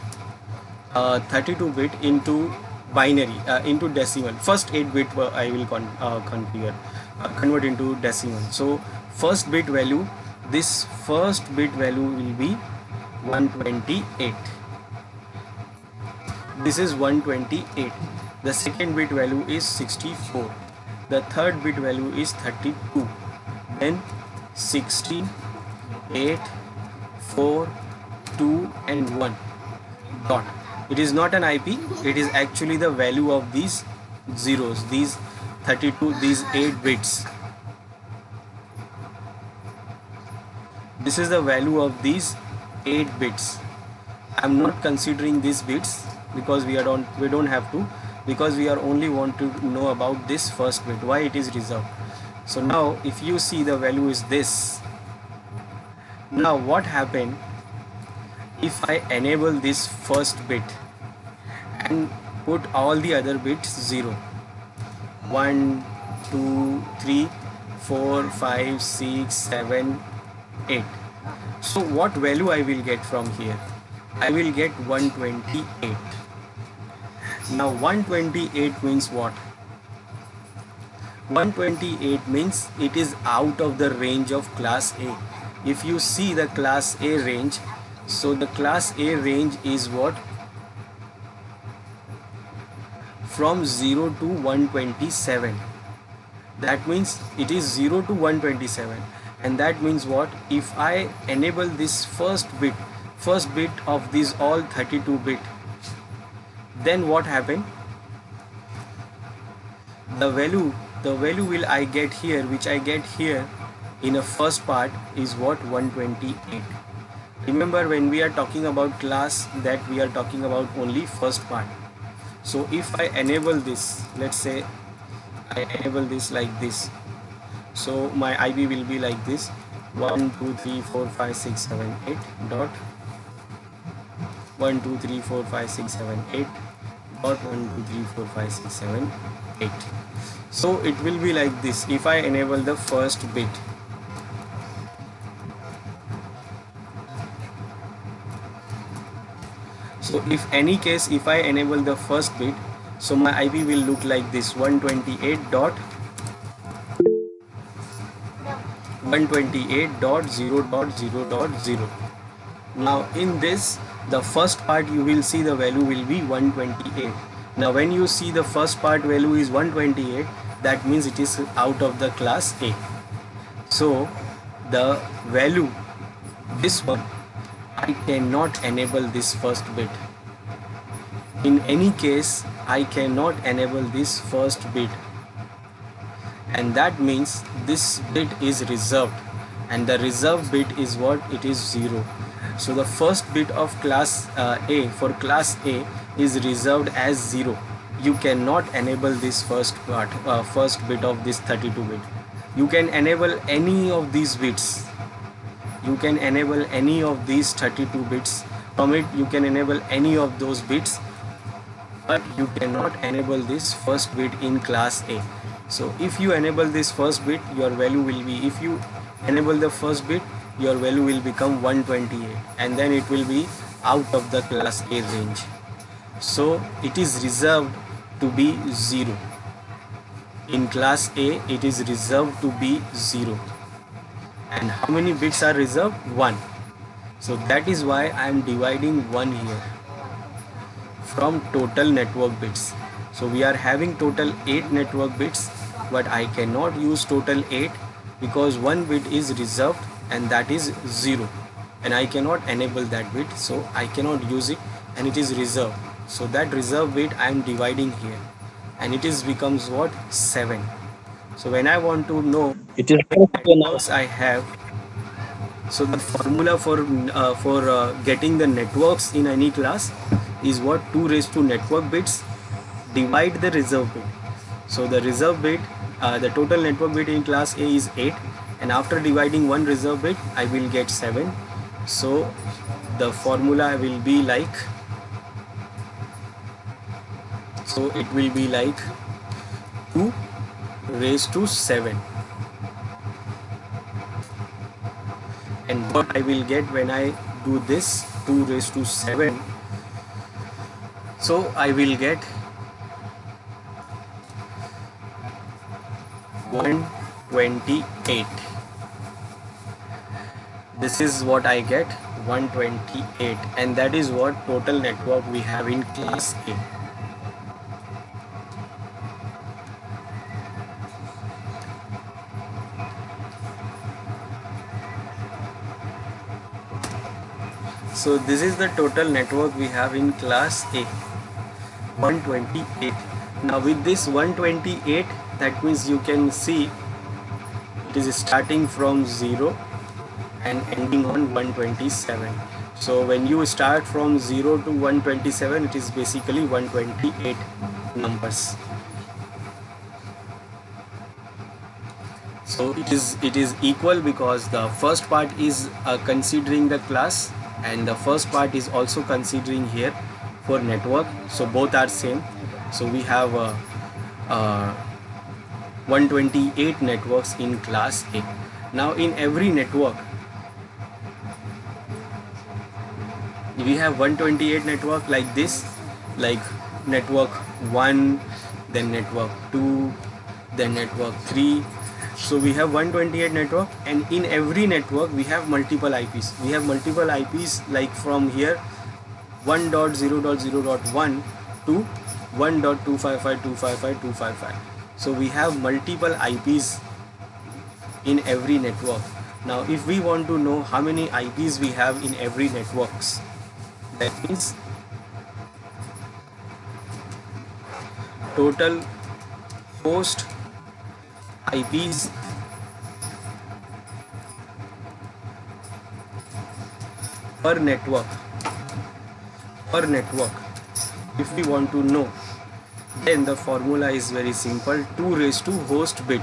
32 bit into binary, into decimal. First 8 bit I will convert into decimal. So first bit value, this first bit value will be 128. This is 128. The second bit value is 64. The third bit value is 32. Then 16, 8, 4, 2 and 1 dot. It is not an IP, it is actually the value of these zeros, these 32, these 8 bits. This is the value of these 8 bits. I am not considering these bits because we don't have to, because we are only want to know about this first bit, why it is reserved. So now if you see, the value is this. Now what happened if I enable this first bit and put all the other bits 0? 1, 2, 3, 4, 5, 6, 7, 8. So what value I will get from here? I will get 128. Now 128 means what? 128 means it is out of the range of class A. If you see the class A range, so the class A range is what? From 0 to 127. That means it is 0 to 127, and that means what? If I enable this first bit of these all 32 bit, then what happened? the value will I get here, which I get here in a first part, is what? 128. Remember, when we are talking about class, that we are talking about only first part. So if I enable this, let's say I enable this like this, so my IP will be like this: 1 2 3 4 5 6 7 8 dot 1 2 3 4 5 6 7 8 dot 1 2 3 4 5 6 7 8. So it will be like this if I enable the first bit. So if any case, if I enable the first bit, so my IP will look like this: 128.0.0.0. Now in this, the first part, you will see the value will be 128. Now when you see the first part value is 128, that means it is out of the class A. So the value, this one, I cannot enable this first bit. In any case, I cannot enable this first bit, and that means this bit is reserved, and the reserved bit is what? It is 0. So the first bit of class A, for class A, is reserved as 0. You cannot enable this first part, first bit of this 32 bit. You can enable any of these bits. You can enable any of these 32 bits. From it, you can enable any of those bits, but you cannot enable this first bit in class A. So if you enable this first bit, your value will be, if you enable the first bit, your value will become 128, and then it will be out of the class A range. So it is reserved to be 0. In class A, it is reserved to be 0. And how many bits are reserved? 1. So that is why I am dividing 1 here from total network bits. So we are having total 8 network bits, but I cannot use total 8 because one bit is reserved, and that is 0, and I cannot enable that bit, so I cannot use it, and it is reserved. So that reserved bit I am dividing here, and it is becomes what? 7. So when I want to know It is how many networks I have, so the formula for getting the networks in any class is what? 2 raised to network bits divide the reserve bit. So the reserve bit, the total network bit in class A is 8, and after dividing one reserve bit, I will get 7. So the formula will be like, so it will be like 2 raised to 7. And what I will get when I do this 2 raised to 7, so I will get 128. This is what I get, 128, and that is what total network we have in class A. So this is the total network we have in class A, 128. Now with this 128, that means you can see it is starting from 0 and ending on 127. So when you start from 0 to 127, it is basically 128 numbers. So it is equal because the first part is considering the class, and the first part is also considering here for network. So both are same. So we have 128 networks in class A. Now in every network, we have 128 network like this, like network 1, then network 2, then network 3. So we have 128 network, and in every network we have multiple IPs. We have multiple IPs, like from here 1.0.0.1 to 1.255.255.255. So we have multiple IPs in every network. Now if we want to know how many IPs we have in every networks, that means total host IPs per network. If we want to know, then the formula is very simple: 2 raised to host bit.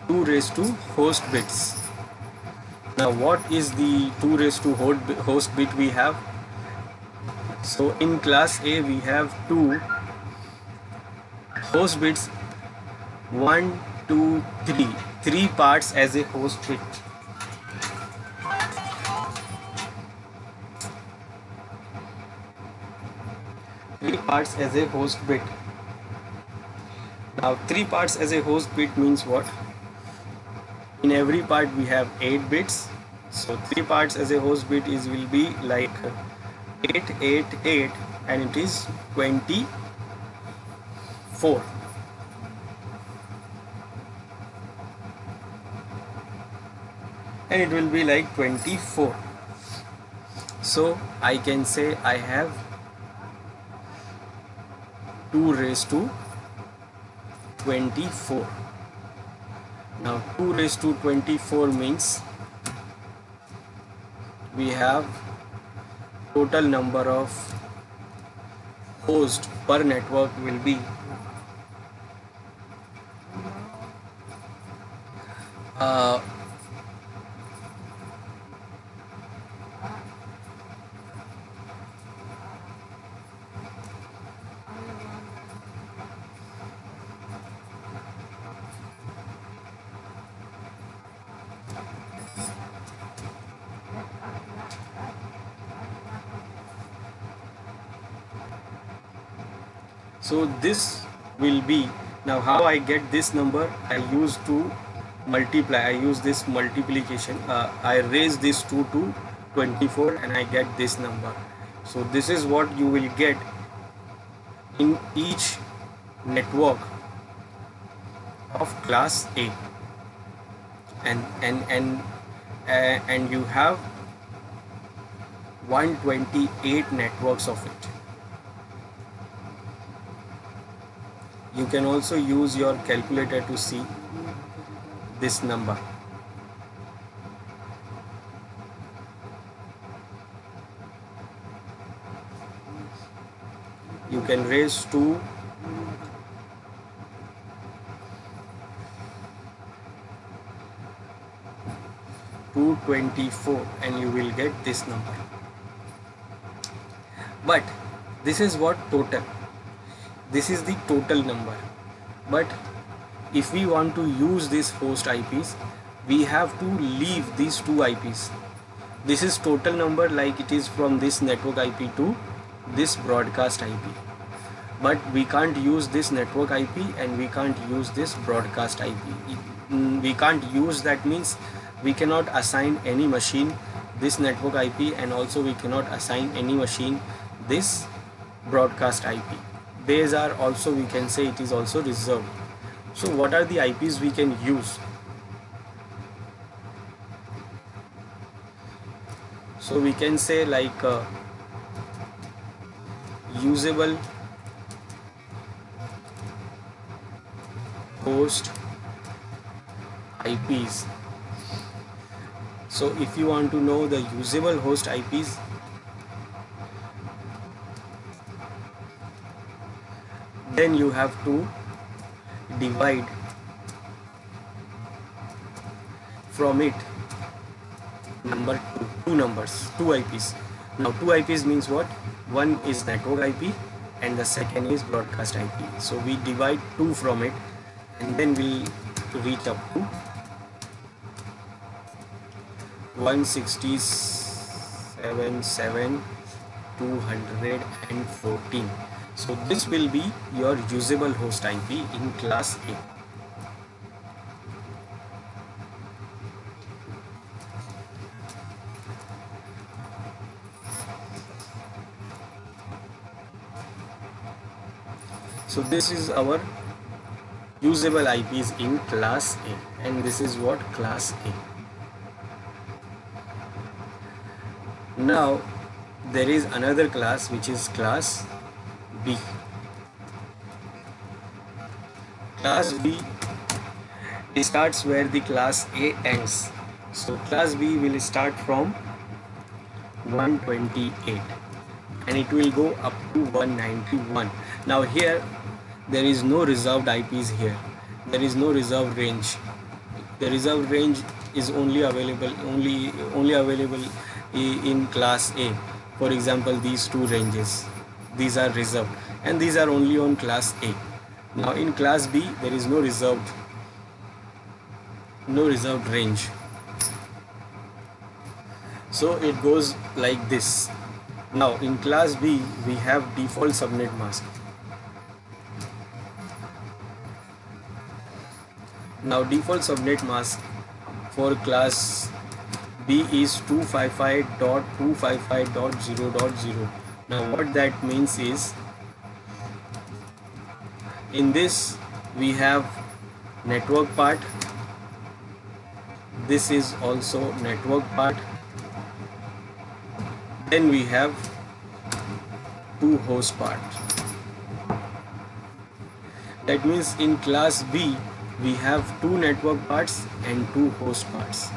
2 raised to host bits. Now what is the 2 raised to host bit we have? So in class A we have 2 host bits, 1, 2, 3, 3 parts as a host bit. Three parts as a host bit. Now 3 parts as a host bit means what? In every part we have 8 bits. So 3 parts as a host bit will be like 8, 8, 8, and it is 24. And it will be like 24. So I can say I have 2 raised to 24. Now 2 raised to 24 means we have total number of hosts per network will be so this will be, now how I get this number, I use to multiply, I use this multiplication, I raise this 2 to 24 and I get this number. So this is what you will get in each network of class A, and you have 128 networks of it. You can also use your calculator to see this number. You can raise to 224 and you will get this number. But this is what total. This is the total number. But if we want to use these host IPs, we have to leave these 2 IPs. This is total number, like it is from this network IP to this broadcast IP. But we can't use this network IP and we can't use this broadcast IP. We can't use, that means we cannot assign any machine this network IP, and also we cannot assign any machine this broadcast IP. These are also, we can say it is also reserved. So what are the IPs we can use? So we can say like usable host IPs. So if you want to know the usable host IPs, then you have to divide from it number 2 numbers, 2 IPs. Now 2 IPs means what? One is network IP and the second is broadcast IP. So we divide 2 from it and then we reach up to 167,7,214. So this will be your usable host IP in class A. So this is our usable IPs in class A, and this is what class A. Now there is another class which is class B. Class B starts where the class A ends. So class B will start from 128 and it will go up to 191. Now here there is no reserved IPs here. There is no reserved range. The reserved range is only available in class A. For example, these two ranges, these are reserved and these are only on class A. Now in class B there is no reserved range. So it goes like this. Now in class B we have default subnet mask. Now default subnet mask for class B is 255.255.0.0. Now what that means is, in this we have network part, this is also network part, then we have two host part. That means in class B we have two network parts and two host parts.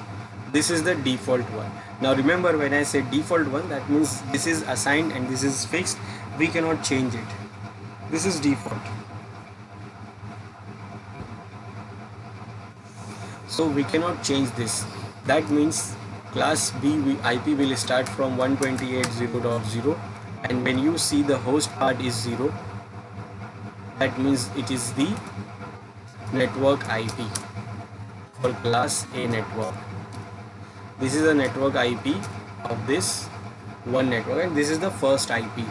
This is the default one. Now remember, when I say default one, that means this is assigned and this is fixed. We cannot change it. This is default. So we cannot change this. That means class B IP will start from 128.0.0, and when you see the host part is 0, that means it is the network IP for class A network. This is the network IP of this one network and this is the first IP.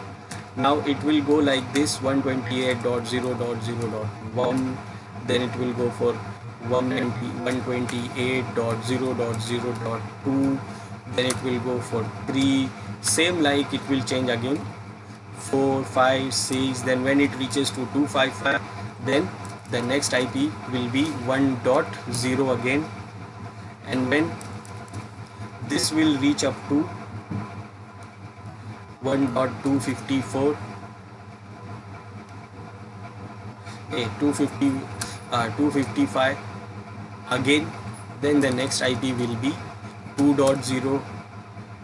Now it will go like this: 128.0.0.1, then it will go for 128.0.0.2, then it will go for 3, same like it will change again, 4, 5, 6, then when it reaches to 255, then the next IP will be 1.0 again, and when this will reach up to 1.254, 255 again, then the next IP will be 2.0,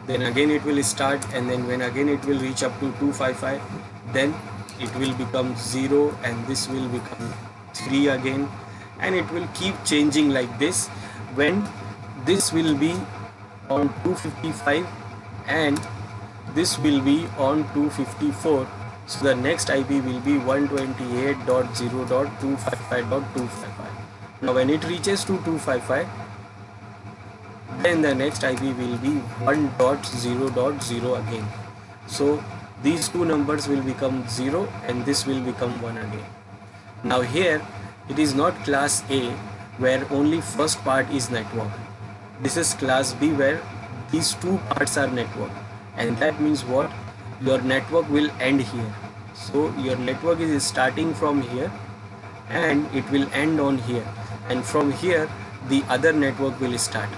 then again it will start, and then when again it will reach up to 255, then it will become 0 and this will become 3 again, and it will keep changing like this. When this will be on 255 and this will be on 254, so the next IP will be 128.0.255.255. Now when it reaches to 255, then the next IP will be 1.0.0 again. So these two numbers will become 0 and this will become 1 again. Now here it is not class A where only first part is network. This is class B where these two parts are network, and that means what? Your network will end here. So your network is starting from here and it will end on here, and from here the other network will start,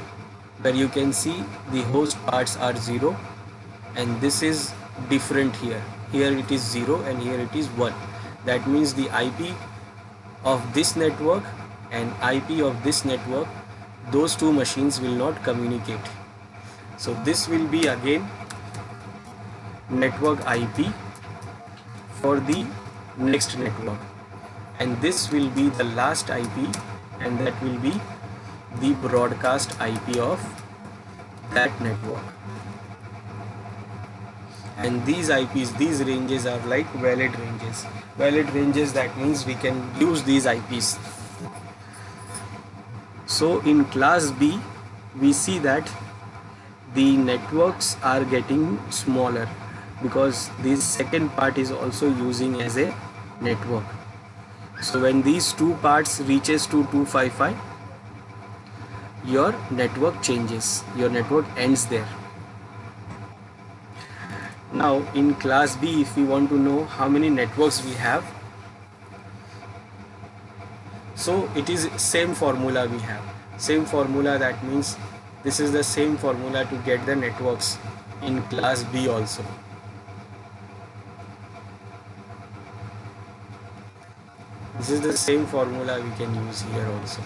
where you can see the host parts are 0 and this is different here. Here it is 0 and here it is 1. That means the IP of this network and IP of this network, those two machines will not communicate. So this will be again network IP for the next network, and this will be the last IP, and that will be the broadcast IP of that network. And these IPs, these ranges are like valid ranges. Valid ranges, that means we can use these IPs. So in class B we see that the networks are getting smaller because this second part is also using as a network. So when these two parts reaches to 255, your network changes, your network ends there. Now in class B, if we want to know how many networks we have, so it is same formula we have. Same formula, that means this is the same formula to get the networks. in class B also. This is the same formula we can use here also.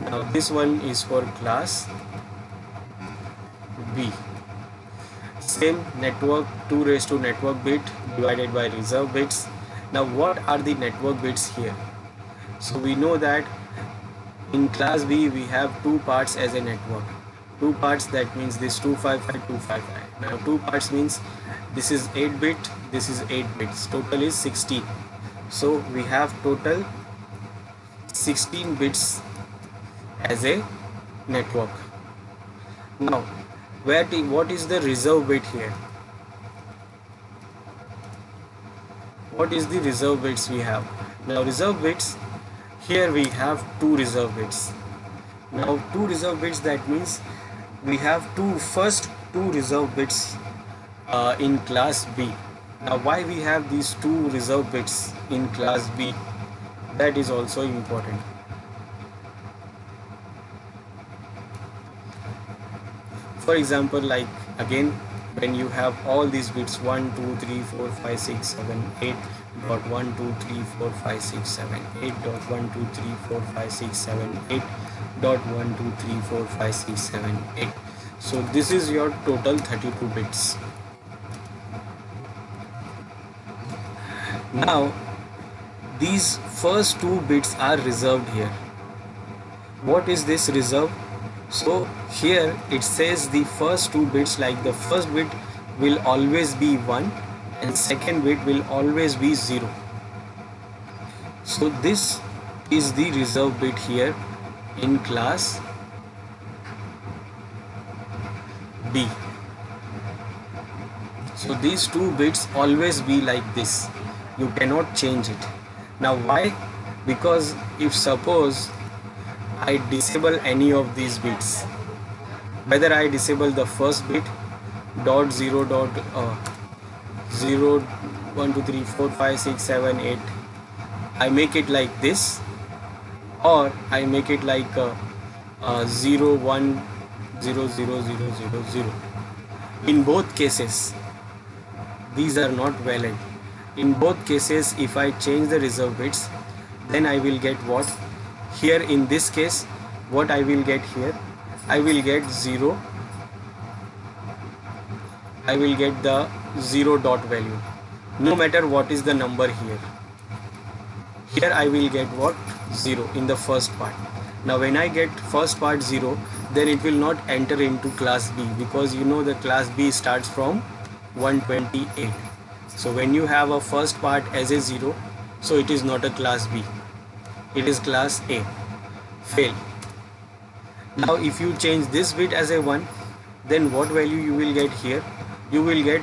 Now this one is for class B. Same network, 2 raised to network bit divided by reserve bits. Now what are the network bits here? So we know that in class B we have two parts as a network. Two parts, that means this 255, 255. Now two parts means this is 8 bit, this is 8 bits. Total is 16. So we have total 16 bits as a network. Now what is the reserve bit here? What is the reserve bits we have? Now reserve bits, here we have two reserve bits. Now two reserve bits, that means we have first two reserve bits in class B. Now why we have these two reserve bits in class B? That is also important. For example, like again, when you have all these bits 1 2 3 4 5 6 7 8 dot 1 2 3 4 5 6 7 8 dot 1 2 3 4 5 6 7 8 dot 1 2 3 4 5 6 7 8. So this is your total 32 bits. Now these first two bits are reserved here. What is this reserve? So here it says the first two bits, like the first bit will always be 1 and second bit will always be 0. So this is the reserve bit here in class B. So these two bits always be like this. You cannot change it. Now why? Because if suppose I disable any of these bits, whether I disable the first bit dot 0 dot 0 1 2 3 4 5 6 7 8, I make it like this, or I make it like 0 1 0 0 0 0 0. In both cases these are not valid. In both cases, if I change the reserve bits, then I will get what? Here in this case, what I will get here? I will get 0. I will get the 0 dot value, no matter what is the number here. Here I will get what? 0 in the first part. Now when I get first part 0, then it will not enter into class B, because you know the class B starts from 128. So when you have a first part as a 0, so it is not a class B, it is class A. Fail. Now if you change this bit as a 1, then what value you will get here? You will get,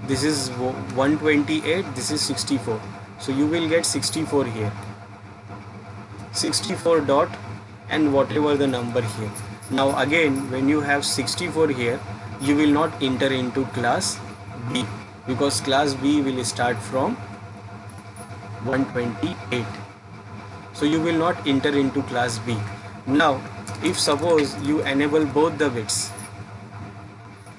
this is 128, this is 64. So you will get 64 here. 64 dot and whatever the number here. Now again, when you have 64 here, you will not enter into class B, because class B will start from 128. So you will not enter into class B. Now if suppose you enable both the bits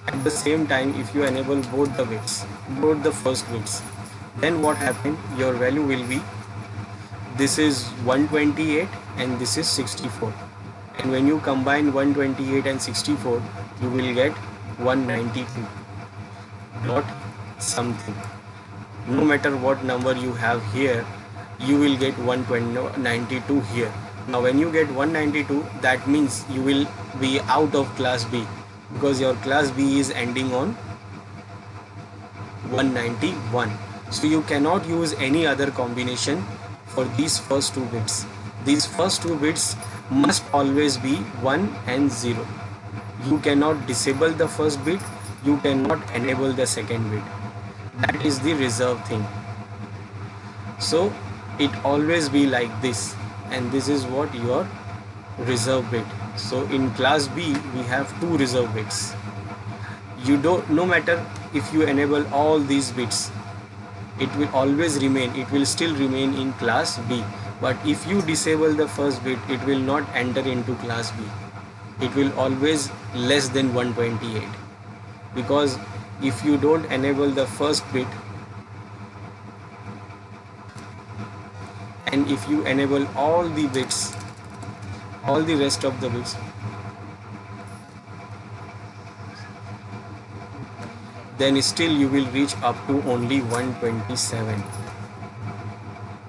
at the same time, if you enable both the bits, both the first bits, then what happen? Your value will be, this is 128 and this is 64, and when you combine 128 and 64, you will get 192 dot something. No matter what number you have here, you will get 192 here. Now when you get 192, that means you will be out of class B, because your class B is ending on 191. So you cannot use any other combination for these first two bits. These first two bits must always be 1 and 0. You cannot disable the first bit, you cannot enable the second bit. That is the reserve thing. So it always be like this, and this is what your reserve bit. So in class B we have two reserve bits. You don't, no matter if you enable all these bits, it will always remain, it will still remain in class B. But if you disable the first bit, it will not enter into class B. it will always less than 128, because if you don't enable the first bit and if you enable all the bits, all the rest of the bits, then still you will reach up to only 127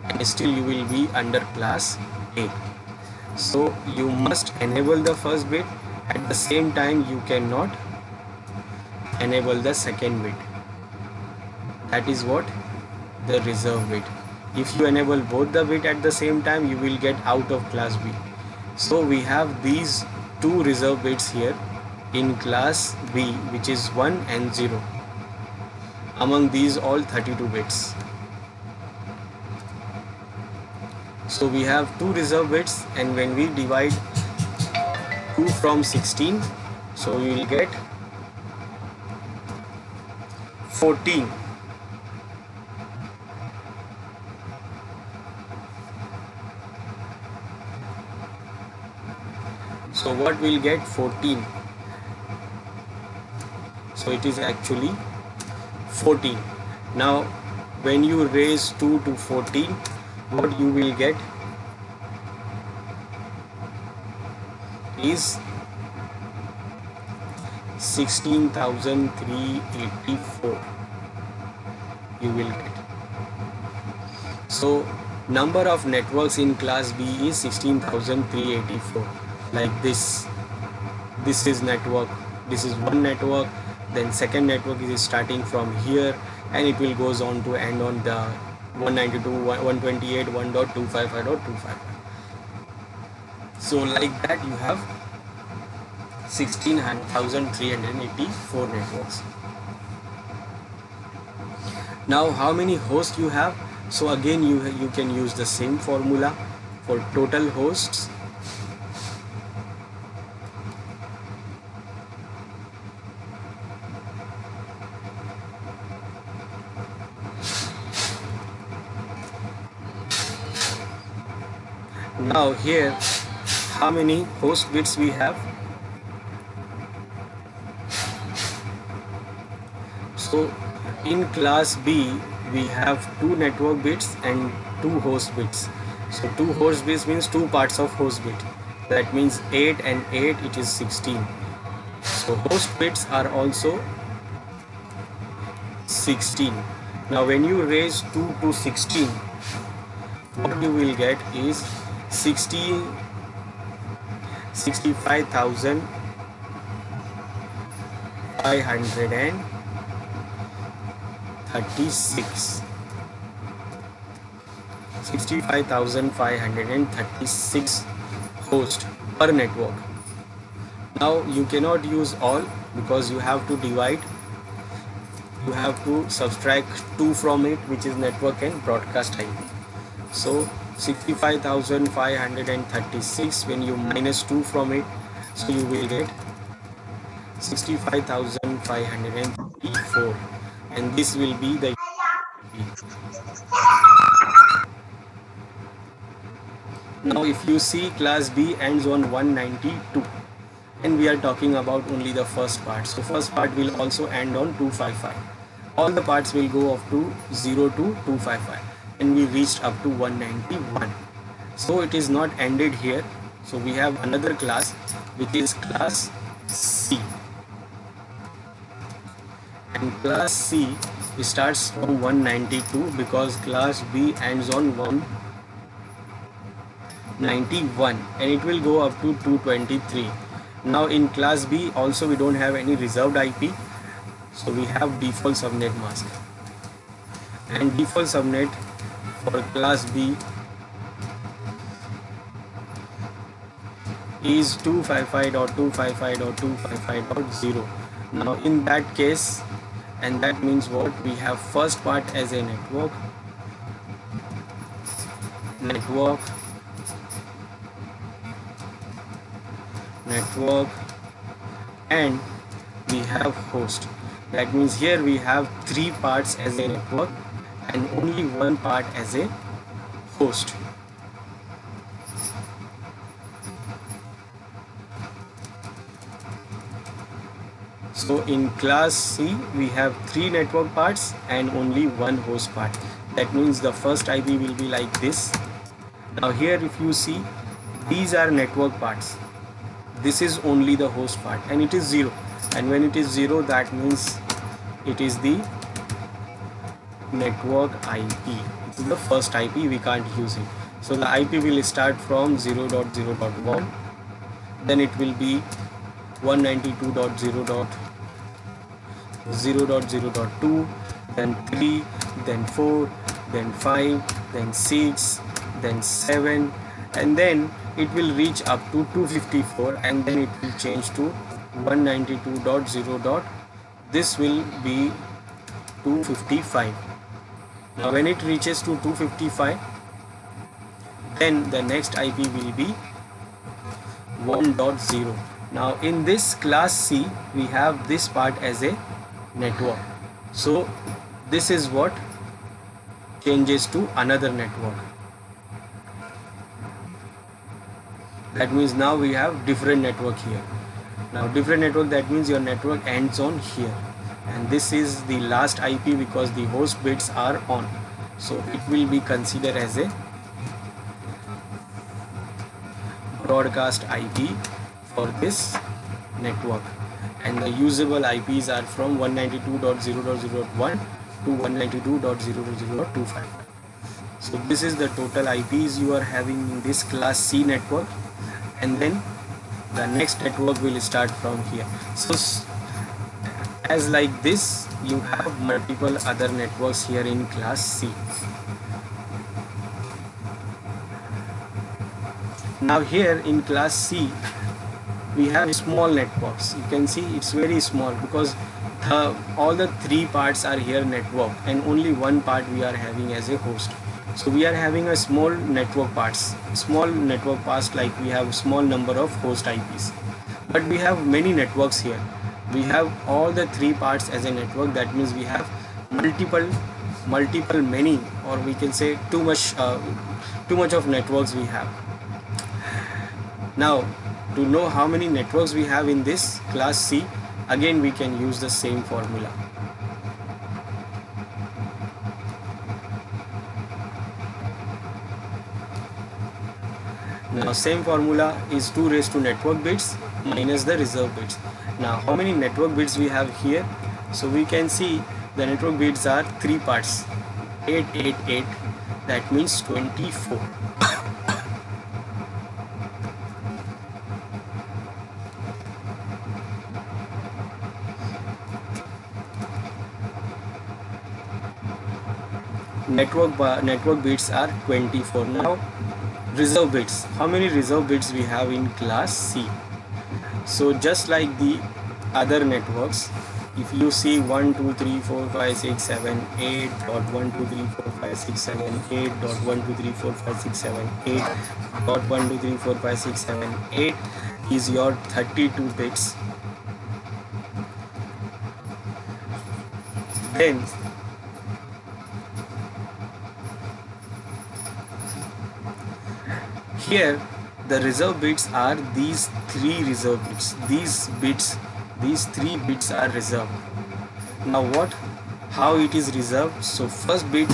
and still you will be under class A. So you must enable the first bit, at the same time you cannot enable the second bit. That is what the reserve bit. If you enable both the bit at the same time, you will get out of class B. So we have these two reserve bits here in class B, which is 1 and 0 among these all 32 bits. So we have two reserve bits, and when we divide 2 from 16, so we will get 14. So what will get 14? So it is actually 14. Now when you raise 2 to 14, what you will get is 16,384 you will get. So number of networks in class B is 16,384. Like this is network, this is one network, then second network is starting from here and it will goes on to end on the 192, 128, 1.255.255. So like that you have 16,384 networks. Now how many hosts you have? So again you can use the same formula for total hosts. Now here, how many host bits we have? So in class B, we have 2 network bits and 2 host bits. So 2 host bits means 2 parts of host bit. That means 8 and 8, it is 16. So host bits are also 16. Now when you raise 2 to 16, what you will get is 65,536. 65,536 hosts per network. Now you cannot use all because you have to divide. You have to subtract 2 from it, which is network and broadcast IP. So 65,536, when you minus 2 from it, so you will get 65,534, and this will be the Now if you see, class B ends on 192 and we are talking about only the first part. So first part will also end on 255. All the parts will go up to 0 to 255 and we reached up to 191. So it is not ended here. So we have another class, which is class C. And class C starts from 192 because class B ends on 191 and it will go up to 223. Now in class B also we don't have any reserved IP, so we have default subnet mask, and default subnet for class B is 255.255.255.0. Now in that case, and that means what, we have first part as a network, and we have host. That means here we have 3 parts as a network and only 1 part as a host. So in class C we have 3 network parts and only 1 host part. That means the first IP will be like this. Now here if you see, these are network parts. This is only the host part and it is 0. And when it is 0, that means it is the network IP. It is the first IP, we can't use it. So the IP will start from 0.0.1, then it will be 192.0.0.2, then 3, then 4, then 5, then 6, then 7, and then it will reach up to 254, and then it will change to 192.0. This will be 255. Now when it reaches to 255, then the next IP will be 1.0. Now in this class C we have this part as a network, so this is what changes to another network. That means now we have different network here. Now different network, that means your network ends on here, and this is the last IP because the host bits are on, so it will be considered as a broadcast IP for this network, and the usable IPs are from 192.0.0.1 to 192.0.0.25. So this is the total IPs you are having in this class C network, and then the next network will start from here. So as like this, you have multiple other networks here in class C. Now here in class C we have small networks. You can see it's very small because all the 3 parts are here network, and only 1 part we are having as a host. So we are having a small network parts like we have small number of host IPs, but we have many networks here. We have all the 3 parts as a network. That means we have multiple many, or we can say too much of networks we have. Now to know how many networks we have in this class C, again we can use the same formula. Now same formula is 2 raised to network bits minus the reserve bits. Now how many network bits we have here? So we can see the network bits are 3 parts, 888, that means 24. Network bits are 24. Now reserve bits, how many reserve bits we have in class C? So just like the other networks, if you see 1 2 3 4 5 6 7 8.1 2 3 4 5 6 7 8.1 2 3 4 5 6 7 8.1 2 3 4 5 6 7 8 is your 32 bits. Then here the reserve bits are these 3 reserve bits. These 3 bits are reserved. Now how it is reserved? So first bit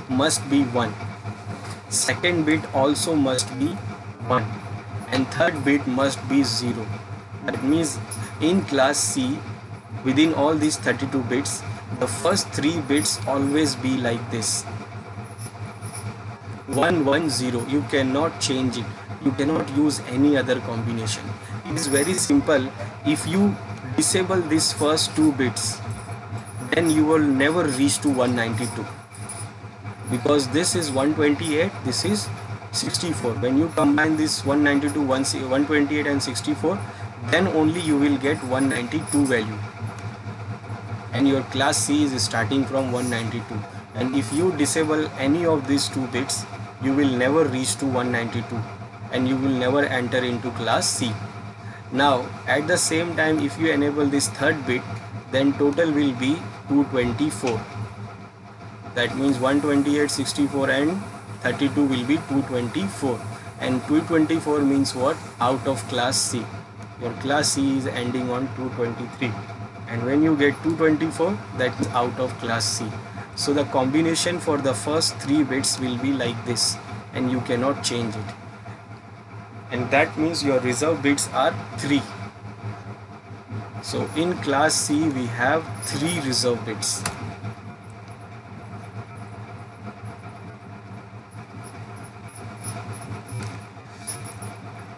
must be 1, second bit also must be 1, and third bit must be 0. That means in class C, within all these 32 bits, the first 3 bits always be like this, 1 1 0. You cannot change it, you cannot use any other combination. It is very simple. If you disable these first 2 bits, then you will never reach to 192, because this is 128, this is 64. When you combine this 192, 128 and 64, then only you will get 192 value, and your class C is starting from 192. And if you disable any of these 2 bits, you will never reach to 192, and you will never enter into class C. Now at the same time, if you enable this third bit, then total will be 224. That means 128, 64 and 32 will be 224, and 224 means what? Out of class C. Your class C is ending on 223, and when you get 224, that's out of class C. So the combination for the first 3 bits will be like this, and you cannot change it, and that means your reserve bits are 3. So in class C we have 3 reserve bits.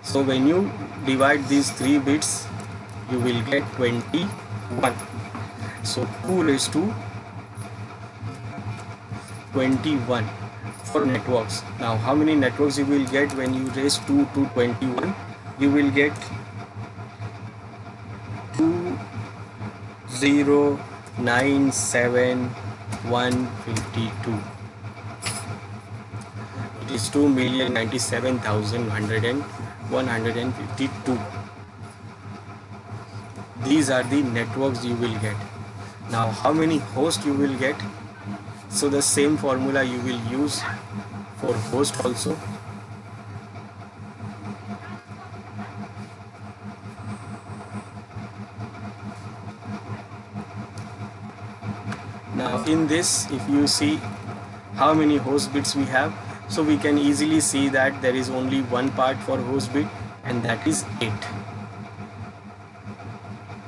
So when you divide these 3 bits, you will get 21. So 2 raised to 21 for networks. Now how many networks you will get when you raise 2 to 21? You will get 2097152. It is 2,097,152. These are the networks you will get. Now how many hosts you will get? So the same formula you will use for host also. Now in this, if you see how many host bits we have, so we can easily see that there is only one part for host bit, and that is 8.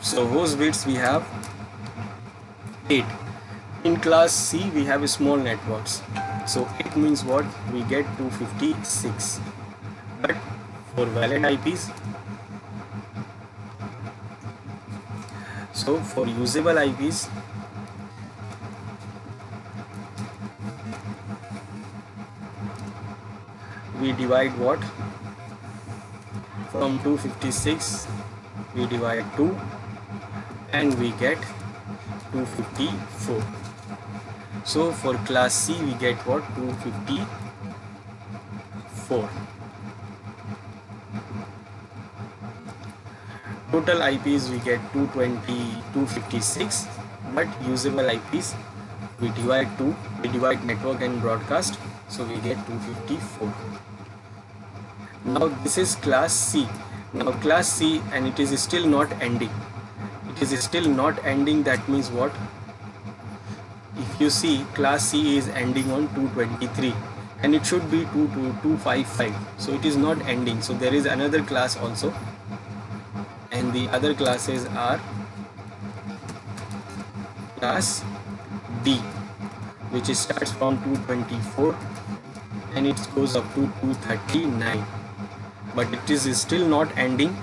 So host bits we have 8. In class C we have small networks, so it means what? We get 256. But for valid IPs, so for usable IPs, we divide what? From 256 we divide 2, and we get 254. So for class C we get what? 254. Total IPs we get 220, 256, but usable IPs we divide 2, we divide network and broadcast, so we get 254. Now this is class C. Now class C, and it is still not ending. It is still not ending. That means what? If you see, class C is ending on 223, and it should be 22255. So it is not ending. So there is another class also, and the other classes are class D, which starts from 224 and it goes up to 239. But it is still not ending.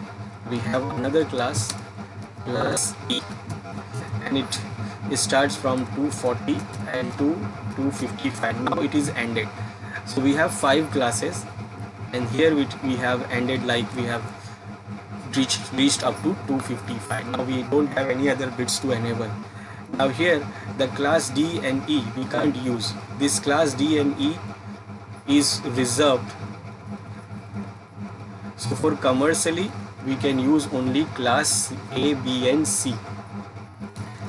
We have another class, class E, and it starts from 240 and to 255. Now it is ended. So we have 5 classes, and here we have ended, like we have reached up to 255. Now we don't have any other bits to enable. Now here the class D and E we can't use. This class D and E is reserved. So for commercially we can use only class A, B and C.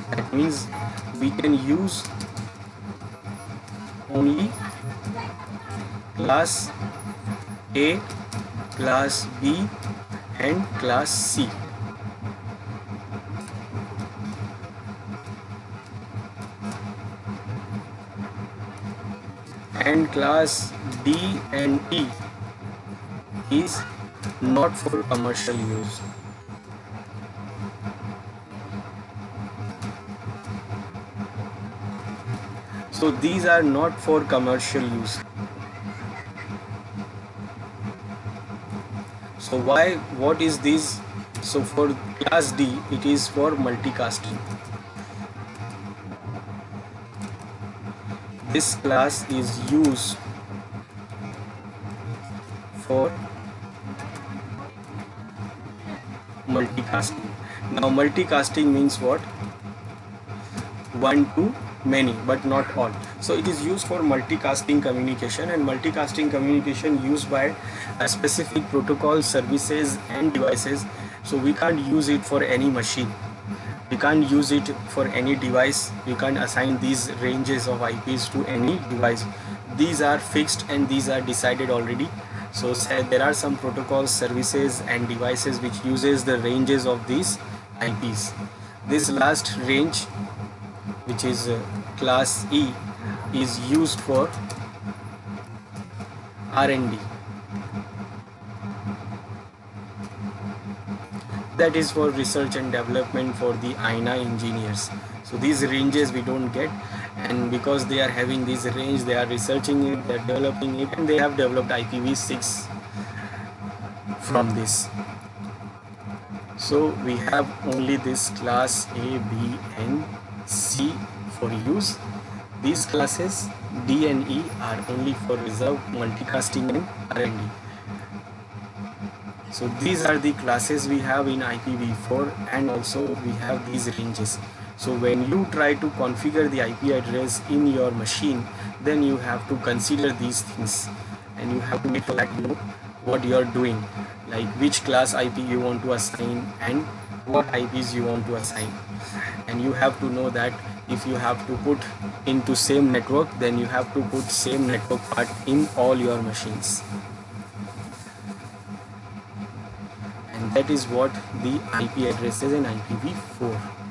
That means we can use only class A, class B and class C. And class D and E is not for commercial use. So these are not for commercial use. So what is this? So for class D it is for multicasting. This class is used for multicasting. Now multicasting means what? One to many, but not all. So it is used for multicasting communication, and multicasting communication used by a specific protocol, services and devices. So we can't use it for any machine. We can't use it for any device. You can't assign these ranges of IPs to any device. These are fixed and these are decided already. So there are some protocols, services and devices which uses the ranges of these IPs. This last range, which is class E, is used for R&D. That is for research and development for the INA engineers. So these ranges we don't get, and because they are having this range, they are researching it, they are developing it, and they have developed IPv6 from this. So we have only this class A, B and C for use. These classes D and E are only for reserved multicasting and R&D. So these are the classes we have in IPv4, and also we have these ranges. So when you try to configure the IP address in your machine, then you have to consider these things, and you have to make sure that you know what you are doing, like which class IP you want to assign and what IPs you want to assign. And you have to know that if you have to put into same network, then you have to put same network part in all your machines. And that is what the IP address is in IPv4.